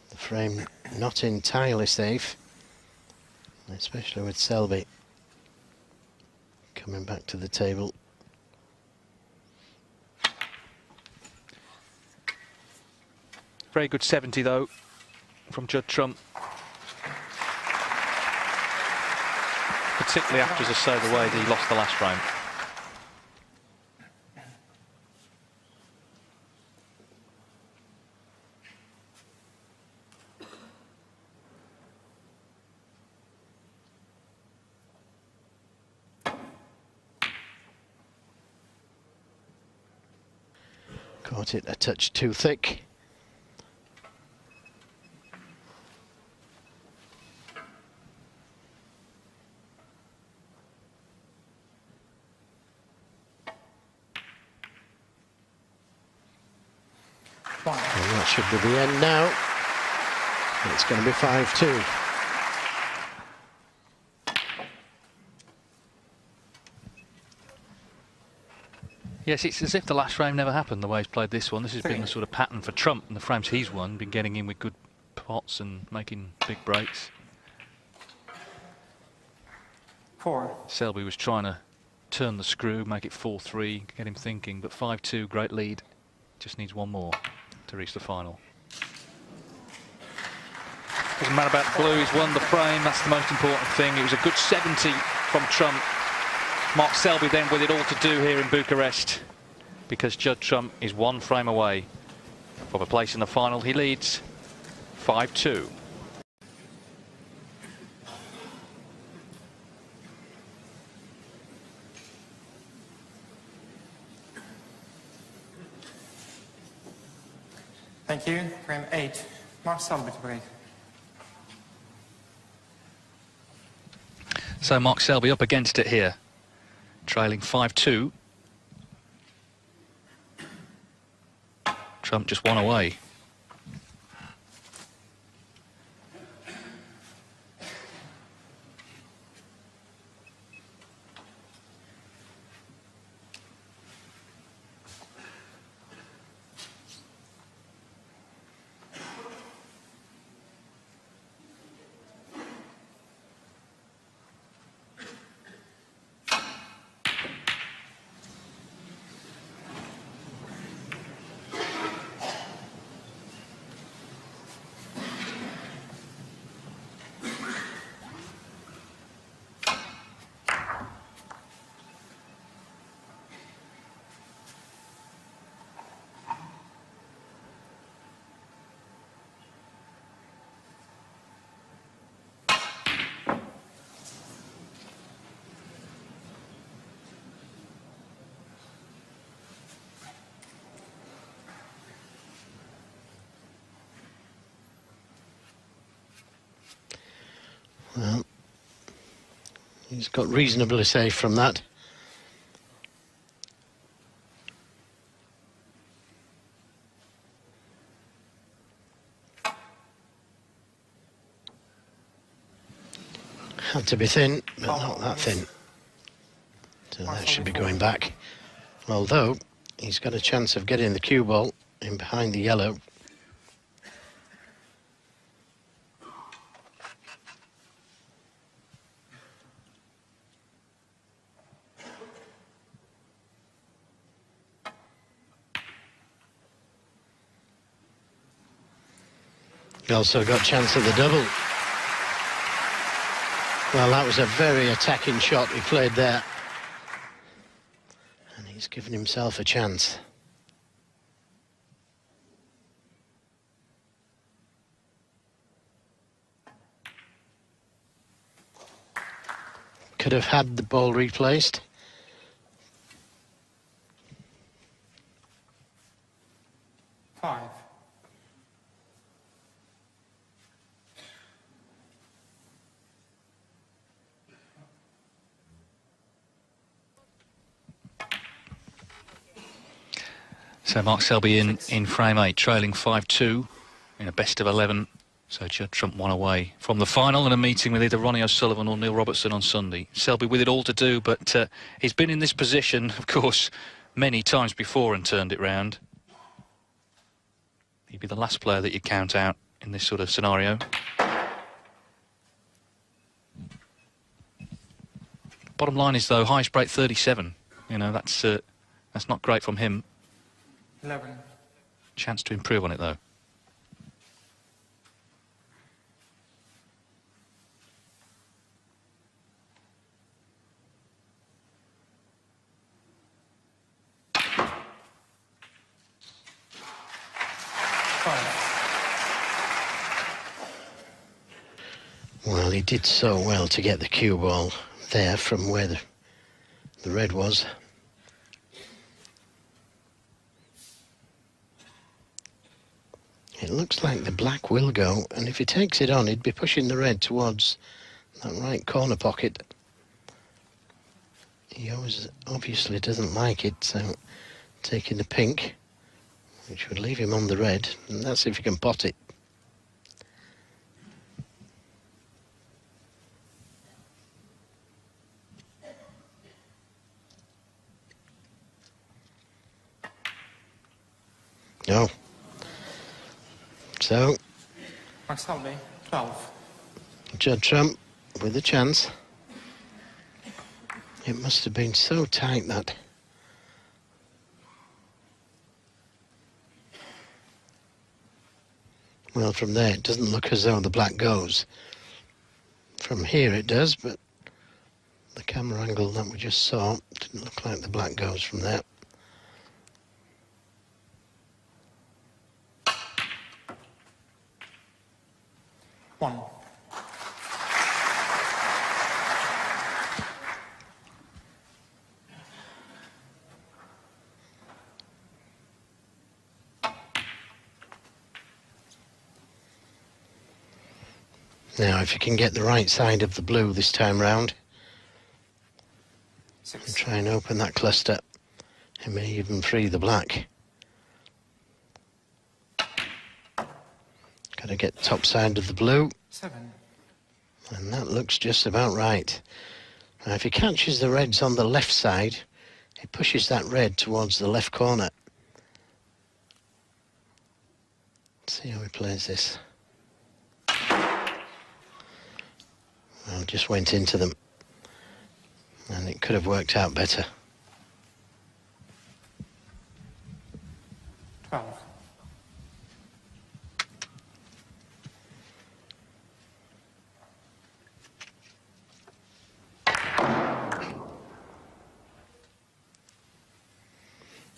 The frame not entirely safe, especially with Selby coming back to the table. Very good 70 though from Judd Trump. Particularly after, as I say, the way that he lost the last frame. Caught it a touch too thick. And that should be the end now. It's going to be 5-2. Yes, it's as if the last frame never happened, the way he's played this one. This has been the sort of pattern for Trump, and the frames he's won, been getting in with good pots and making big breaks. 4. Selby was trying to turn the screw, make it 4-3, get him thinking, but 5-2, great lead. Just needs one more to reach the final. Doesn't matter about the blue, he's won the frame, that's the most important thing. It was a good 70 from Trump. Mark Selby then with it all to do here in Bucharest, because Judd Trump is 1 frame away from a place in the final. He leads 5-2. Thank you. Frame 8. Mark Selby to break. So Mark Selby up against it here, trailing 5-2. Trump just 1 away. Well, he's got reasonably safe from that. Had to be thin, but not that thin. So that should be going back. Although, he's got a chance of getting the cue ball in behind the yellow. He also got a chance of the double. Well, that was a very attacking shot he played there. And he's given himself a chance. Could have had the ball replaced. Five. So Mark Selby in frame 8, trailing 5-2 in a best of 11. So Judd Trump one away from the final, and a meeting with either Ronnie O'Sullivan or Neil Robertson on Sunday. Selby with it all to do, but he's been in this position, of course, many times before and turned it round. He'd be the last player that you count out in this sort of scenario. Bottom line is, though, highest break 37. You know, that's not great from him. 11. Chance to improve on it, though. Well, he did so well to get the cue ball there from where the red was. It looks like the black will go, and if he takes it on, he'd be pushing the red towards that right corner pocket. He obviously doesn't like it, so taking the pink, which would leave him on the red, and that's if he can pot it. No. So, Mark Selby, 12. Judd Trump with a chance. It must have been so tight, that. Well, from there, it doesn't look as though the black goes. From here it does, but the camera angle that we just saw didn't look like the black goes from there. One. Now, if you can get the right side of the blue this time round, and try and open that cluster, it may even free the black. Got to get top side of the blue. 7. And that looks just about right. Now, if he catches the reds on the left side, he pushes that red towards the left corner. Let's see how he plays this. Well, just went into them. And it could have worked out better. 12.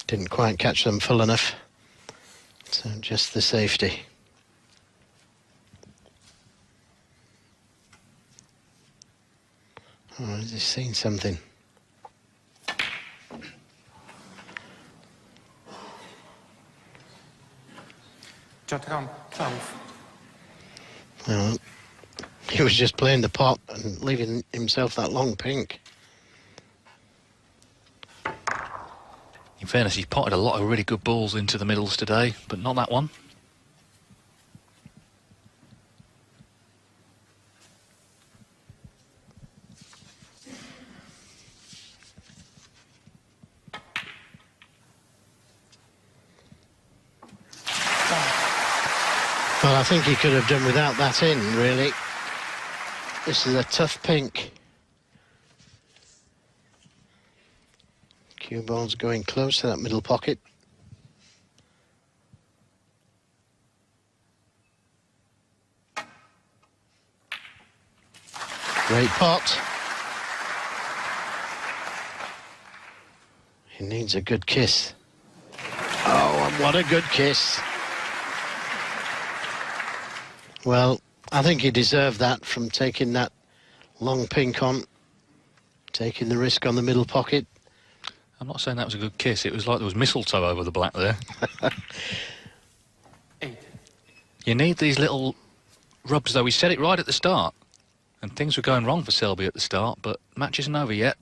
Didn't quite catch them full enough. So just the safety. Oh, has he seen something? Judd Trump, 12. Well, He was just playing the pot and leaving himself that long pink. In fairness, he's potted a lot of really good balls into the middles today, but not that one. Well, I think he could have done without that in, really. This is a tough pink. Cue ball's going close to that middle pocket. Great pot. He needs a good kiss. Oh, and what a good kiss. Well, I think he deserved that from taking that long pink on, taking the risk on the middle pocket. I'm not saying that was a good kiss. It was like there was mistletoe over the black there. 8. You need these little rubs, though. We said it right at the start. And things were going wrong for Selby at the start, but match isn't over yet.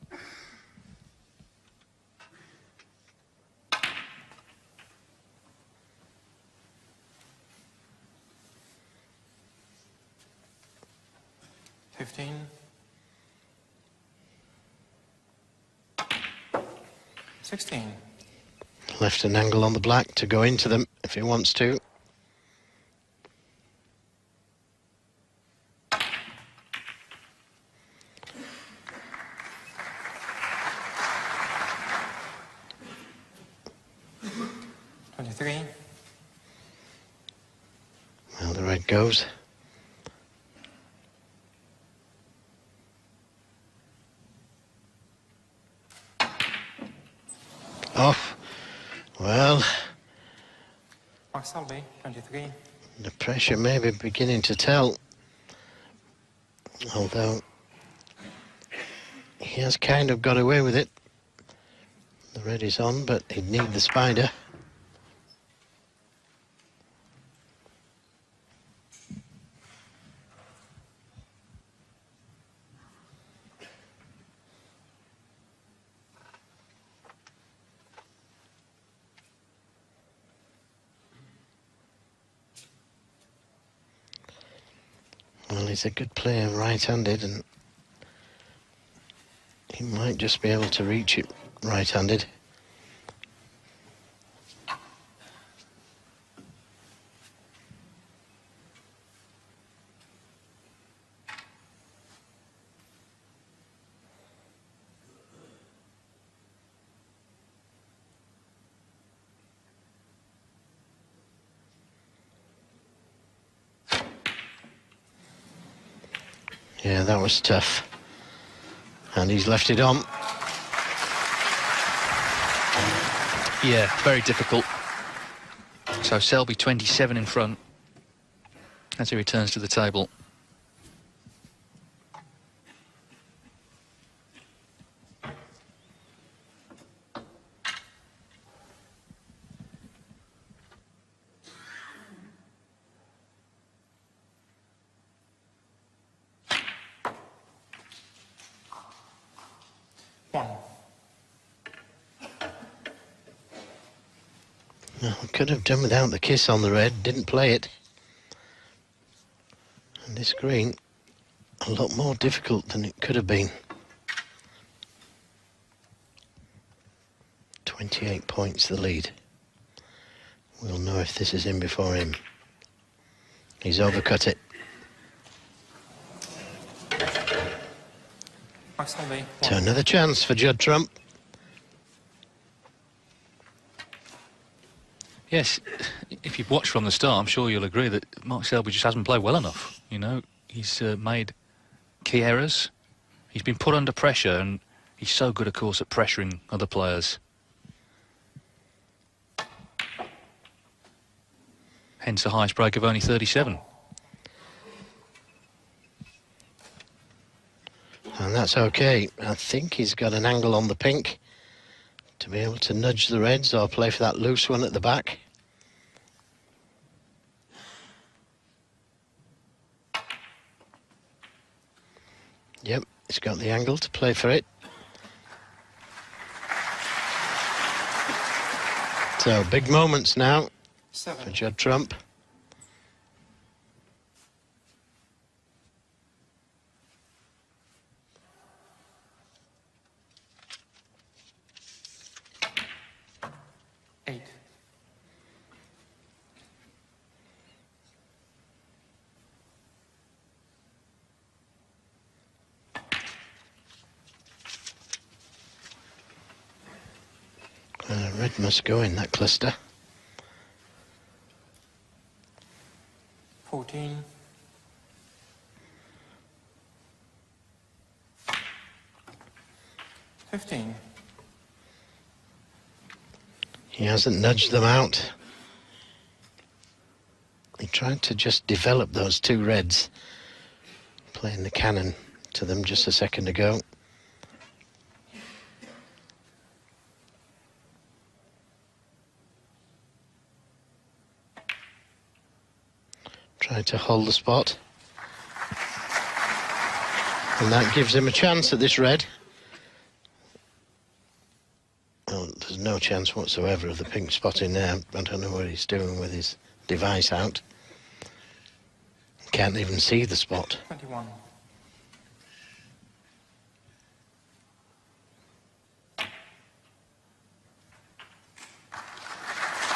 $15. 16. Left an angle on the black to go into them if he wants to. $23. Well, the red goes. Off. Well, Mark Selby, 23. the pressure may be beginning to tell. Although he has kind of got away with it. The red is on, but he'd need the spider. Well, he's a good player right-handed, and he might just be able to reach it right-handed. Yeah, that was tough. And he's left it on. Yeah, very difficult. So Selby 27 in front as he returns to the table. Well, could have done without the kiss on the red, didn't play it. And this green, a lot more difficult than it could have been. 28 points the lead. We'll know if this is in before him. He's overcut it. So another chance for Judd Trump. Yes, if you've watched from the start, I'm sure you'll agree that Mark Selby just hasn't played well enough. You know, he's made key errors. He's been put under pressure, and he's so good, of course, at pressuring other players. Hence a highest break of only 37. And that's okay. I think he's got an angle on the pink to be able to nudge the reds or play for that loose one at the back. Yep, he's got the angle to play for it. So, big moments now for Judd Trump. Red must go in that cluster. 14. 15. He hasn't nudged them out. He tried to just develop those two reds, playing the cannon to them just a second ago. Tried to hold the spot. And that gives him a chance at this red. Well, there's no chance whatsoever of the pink spot in there. I don't know what he's doing with his device out. Can't even see the spot. 21.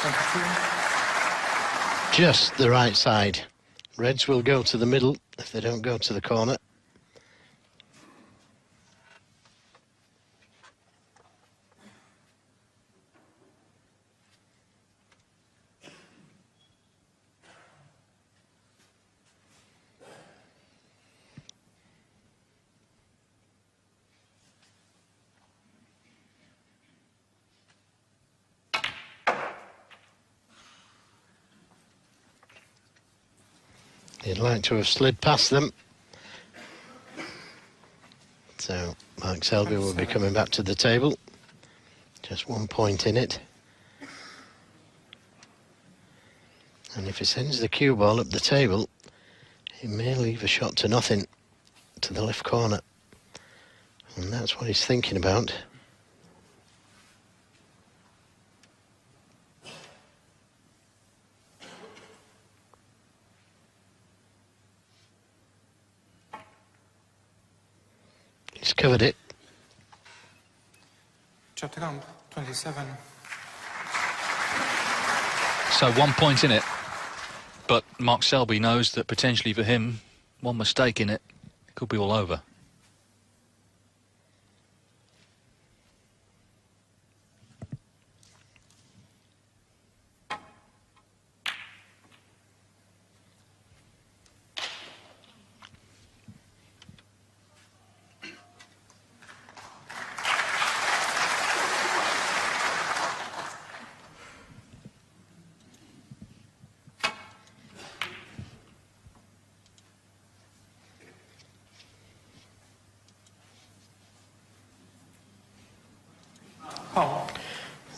22. Just the right side. Reds will go to the middle if they don't go to the corner. He'd like to have slid past them. So Mark Selby will be coming back to the table. Just 1 point in it. And if he sends the cue ball up the table, he may leave a shot to nothing to the left corner. And that's what he's thinking about. He's covered it. Judd Trump, 27. So 1 point in it, but Mark Selby knows that potentially for him, one mistake in it could be all over.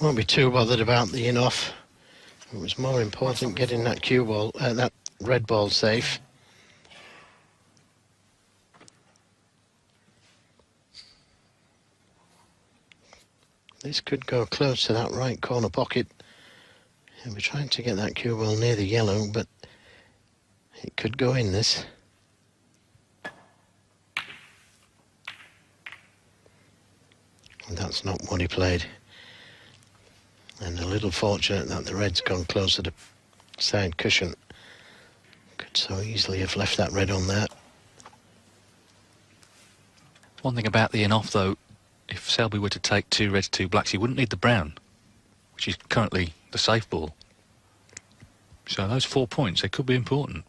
Won't be too bothered about the in-off. It was more important getting that cue ball, that red ball safe. This could go close to that right corner pocket. He'll be trying to get that cue ball near the yellow, but it could go in this. And that's not what he played. And a little fortunate that the red's gone close to the side cushion. Could so easily have left that red on there. One thing about the in-off, though, if Selby were to take 2 reds, 2 blacks, he wouldn't need the brown, which is currently the safe ball. So those 4 points, they could be important.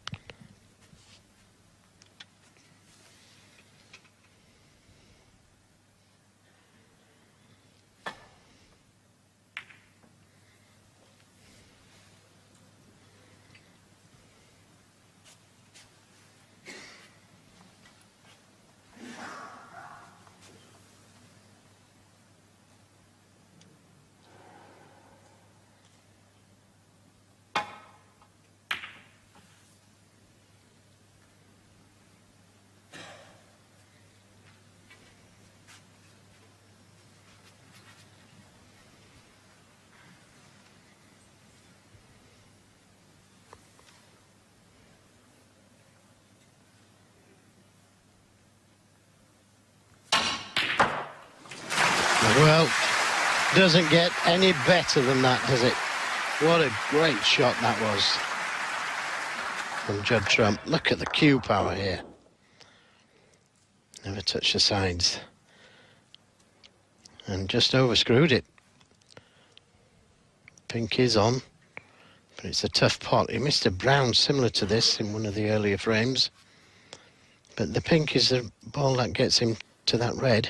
Well, doesn't get any better than that, does it? What a great shot that was from Judd Trump. Look at the cue power here. Never touched the sides. And just overscrewed it. Pink is on, but it's a tough pot. He missed a brown similar to this in one of the earlier frames. But the pink is the ball that gets him to that red.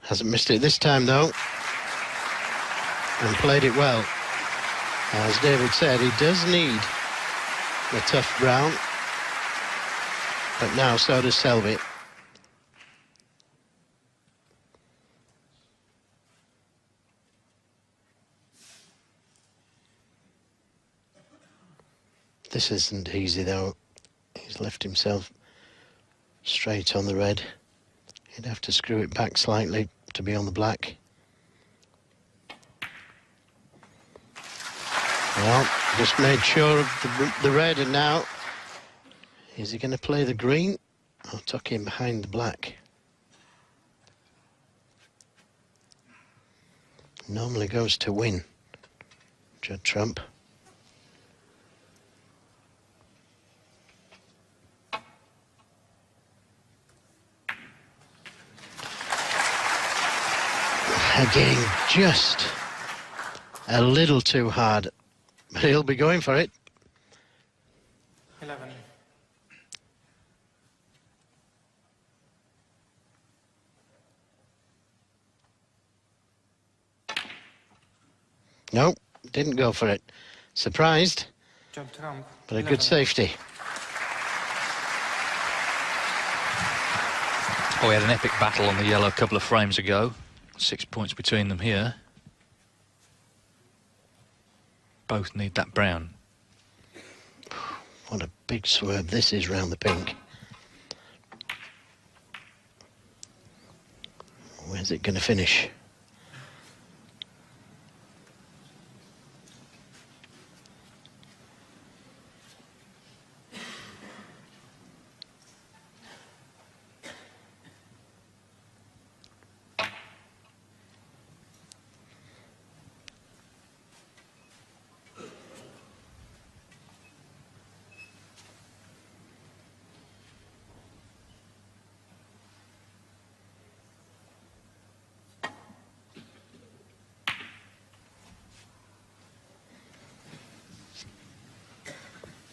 Hasn't missed it this time though, and played it well. As David said, he does need the tough brown, but now so does Selby. This isn't easy though. He's left himself straight on the red. He'd have to screw it back slightly to be on the black. Well, just made sure of the red, and now is he going to play the green or tuck in behind the black? Normally goes to win, Judd Trump. Again, just a little too hard, but he'll be going for it. 11. No, didn't go for it. Surprised, Judd Trump. but a 11. good safety. Oh, we had an epic battle on the yellow a couple of frames ago. 6 points between them here. Both need that brown. What a big swerve this is round the pink. Where's it going to finish?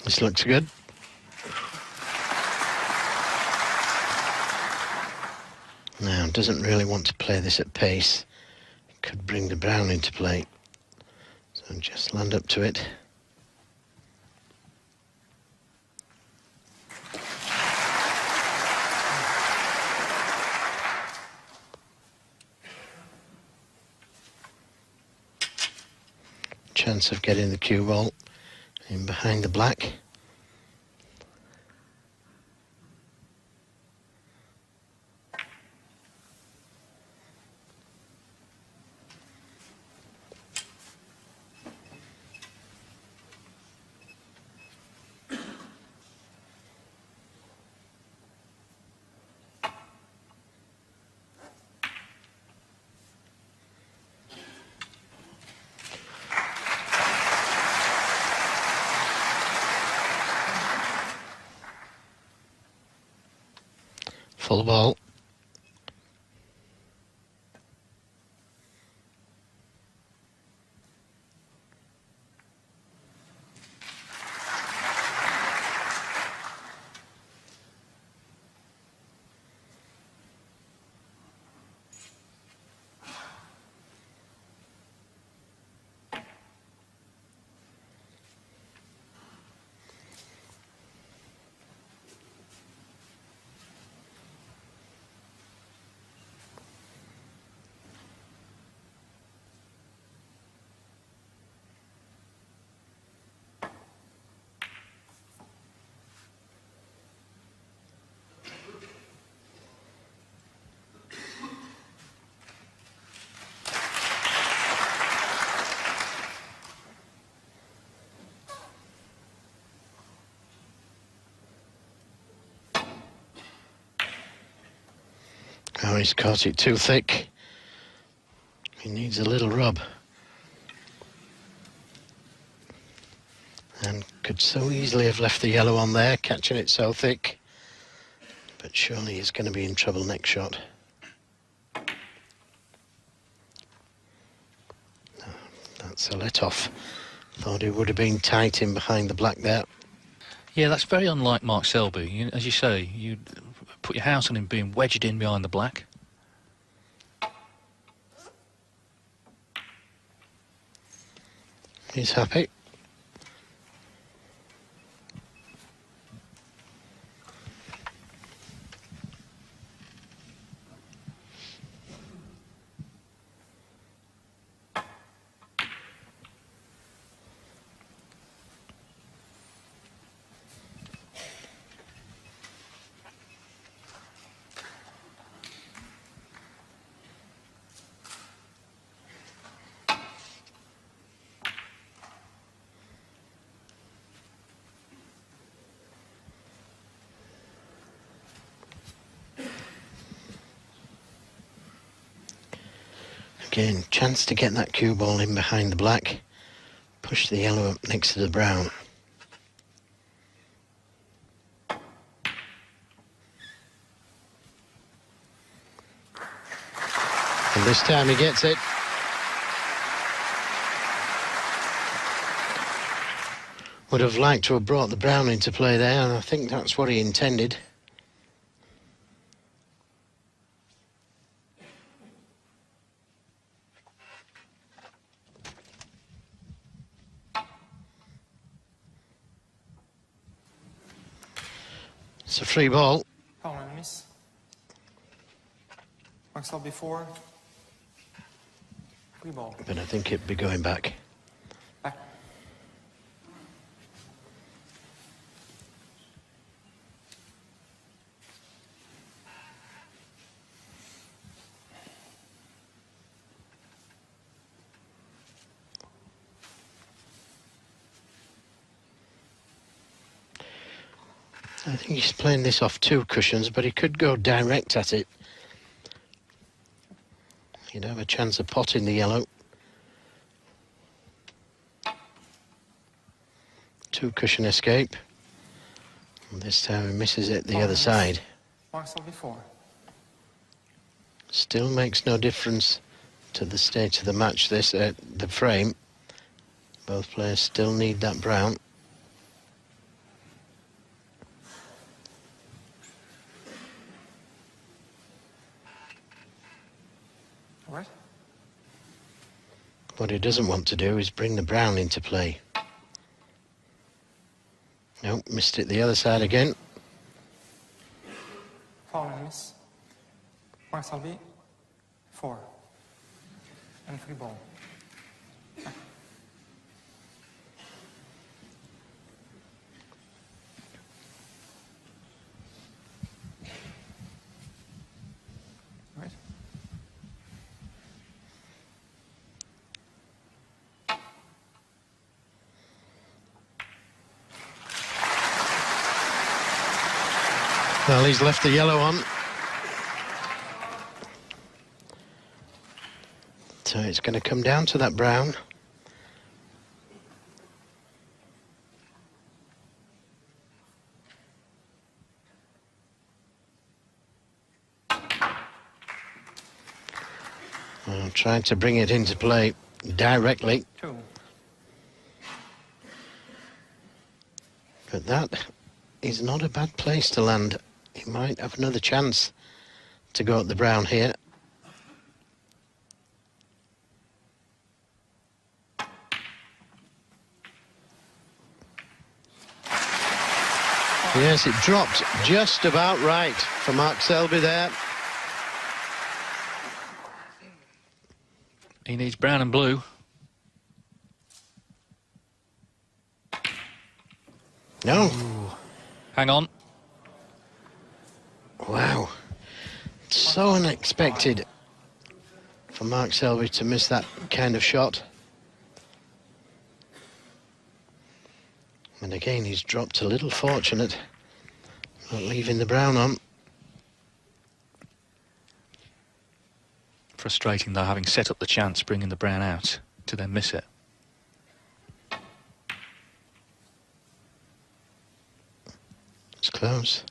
This looks good. Now, doesn't really want to play this at pace. Could bring the brown into play. So just land up to it. Chance of getting the cue ball in behind the black. Full ball. Oh, he's caught it too thick. He needs a little rub. And could so easily have left the yellow on there, catching it so thick. But surely he's going to be in trouble next shot. That's a let-off. Thought he would have been tight in behind the black there. Yeah, that's very unlike Mark Selby. As you say, you put your house on him being wedged in behind the black. He's happy. Again, chance to get that cue ball in behind the black. Push the yellow up next to the brown. And this time he gets it. Would have liked to have brought the brown into play there, and I think that's what he intended. It's a free ball. Foul and miss. Mark Selby 4. Free ball. But I think it'd be going back. Back. I think he's playing this off 2 cushions, but he could go direct at it. He'd have a chance of potting the yellow. 2 cushion escape. And this time he misses it the other side. Mark Selby 4. Still makes no difference to the state of the match, the frame. Both players still need that brown. What? What he doesn't want to do is bring the brown into play. Nope, missed it the other side again. Foul and miss. Mark Selby 4. And free ball. Right. Well, he's left the yellow on. So it's going to come down to that brown. I'm trying to bring it into play directly. 2. But that is not a bad place to land. He might have another chance to go at the brown here. Yes, it dropped just about right for Mark Selby there. He needs brown and blue. No. Ooh. Hang on. Wow. So unexpected for Mark Selby to miss that kind of shot. And again, he's dropped a little fortunate, not leaving the brown on. Frustrating though, having set up the chance, bringing the brown out, to then miss it. It's close.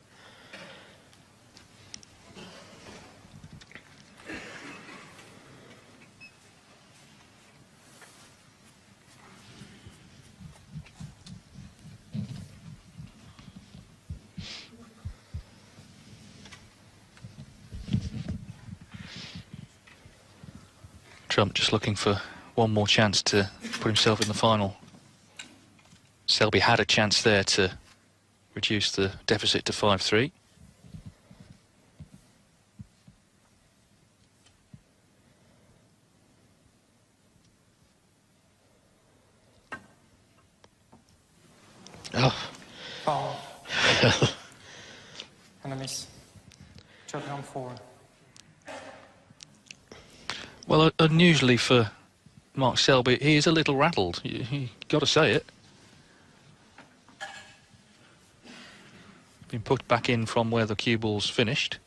Trump just looking for one more chance to put himself in the final. Selby had a chance there to reduce the deficit to 5-3. Oh. Foul. And a miss. Judd Trump 4. Well, unusually for Mark Selby, he is a little rattled. You got to say it. Been put back in from where the cue ball's finished.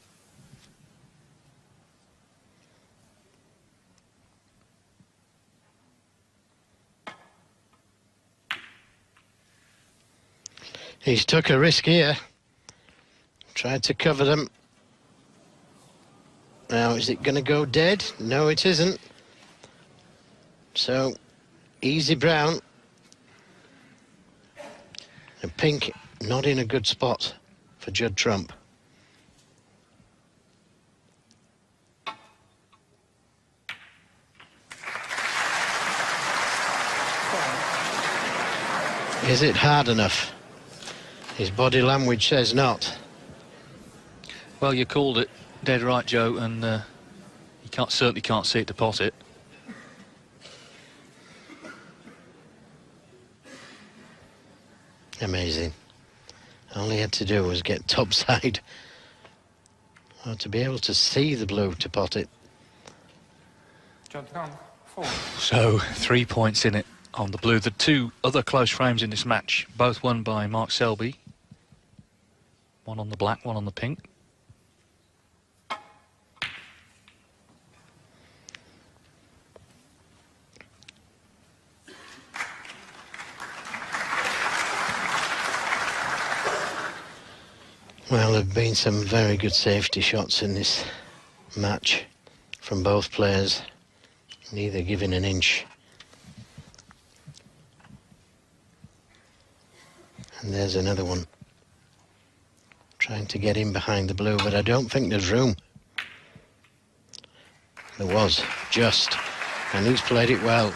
He's took a risk here. Tried to cover them. Now, is it going to go dead? No, it isn't. So, easy brown. And pink not in a good spot for Judd Trump. Is it hard enough? His body language says not. Well, you called it dead right, Joe, and you certainly can't see it deposit. Amazing. All he had to do was get topside. Or to be able to see the blue to pot it. Judd Trump 4. So 3 points in it on the blue. The two other close frames in this match, both won by Mark Selby. One on the black, one on the pink. Well, there have been some very good safety shots in this match from both players, neither giving an inch. And there's another one. Trying to get in behind the blue, but I don't think there's room. There was, just. And he's played it well.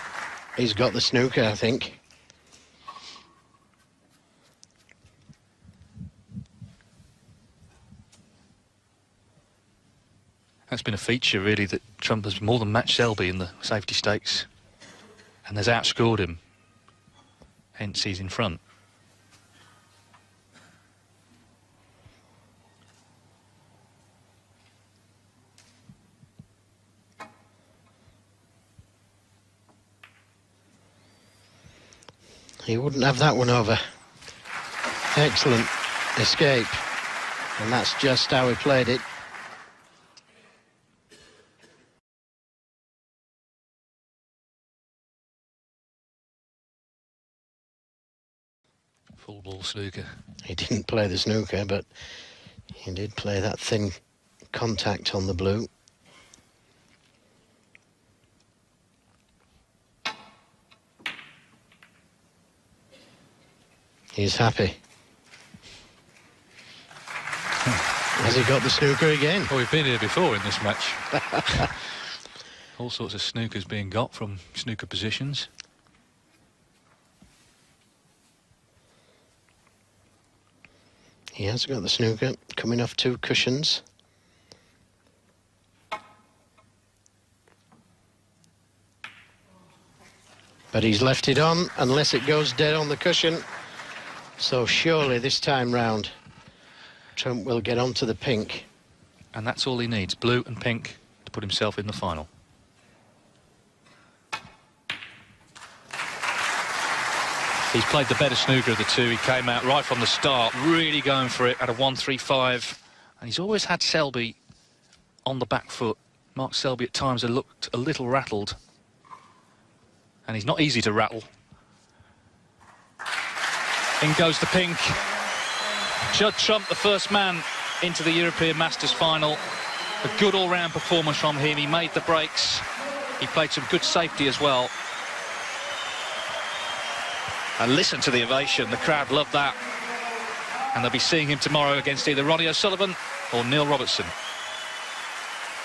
He's got the snooker, I think. That's been a feature, really, that Trump has more than matched Selby in the safety stakes. And has outscored him. Hence, he's in front. He wouldn't have that one over. Excellent escape. And that's just how he played it. Full ball snooker. He didn't play the snooker, but he did play that thin contact on the blue. He's happy. Has he got the snooker again? Well, we've been here before in this match. All sorts of snookers being got from snooker positions. He has got the snooker, coming off two cushions. But he's left it on, unless it goes dead on the cushion. So surely this time round, Trump will get onto the pink. And that's all he needs, blue and pink, to put himself in the final. He's played the better snooker of the two. He came out right from the start, really going for it at a 1-3-5. And he's always had Selby on the back foot, Mark Selby at times has looked a little rattled. And he's not easy to rattle. In goes the pink. Judd Trump, the first man into the European Masters final. A good all-round performance from him. He made the breaks. He played some good safety as well. And listen to the ovation. The crowd loved that. And they'll be seeing him tomorrow against either Ronnie O'Sullivan or Neil Robertson.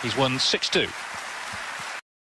He's won 6-2.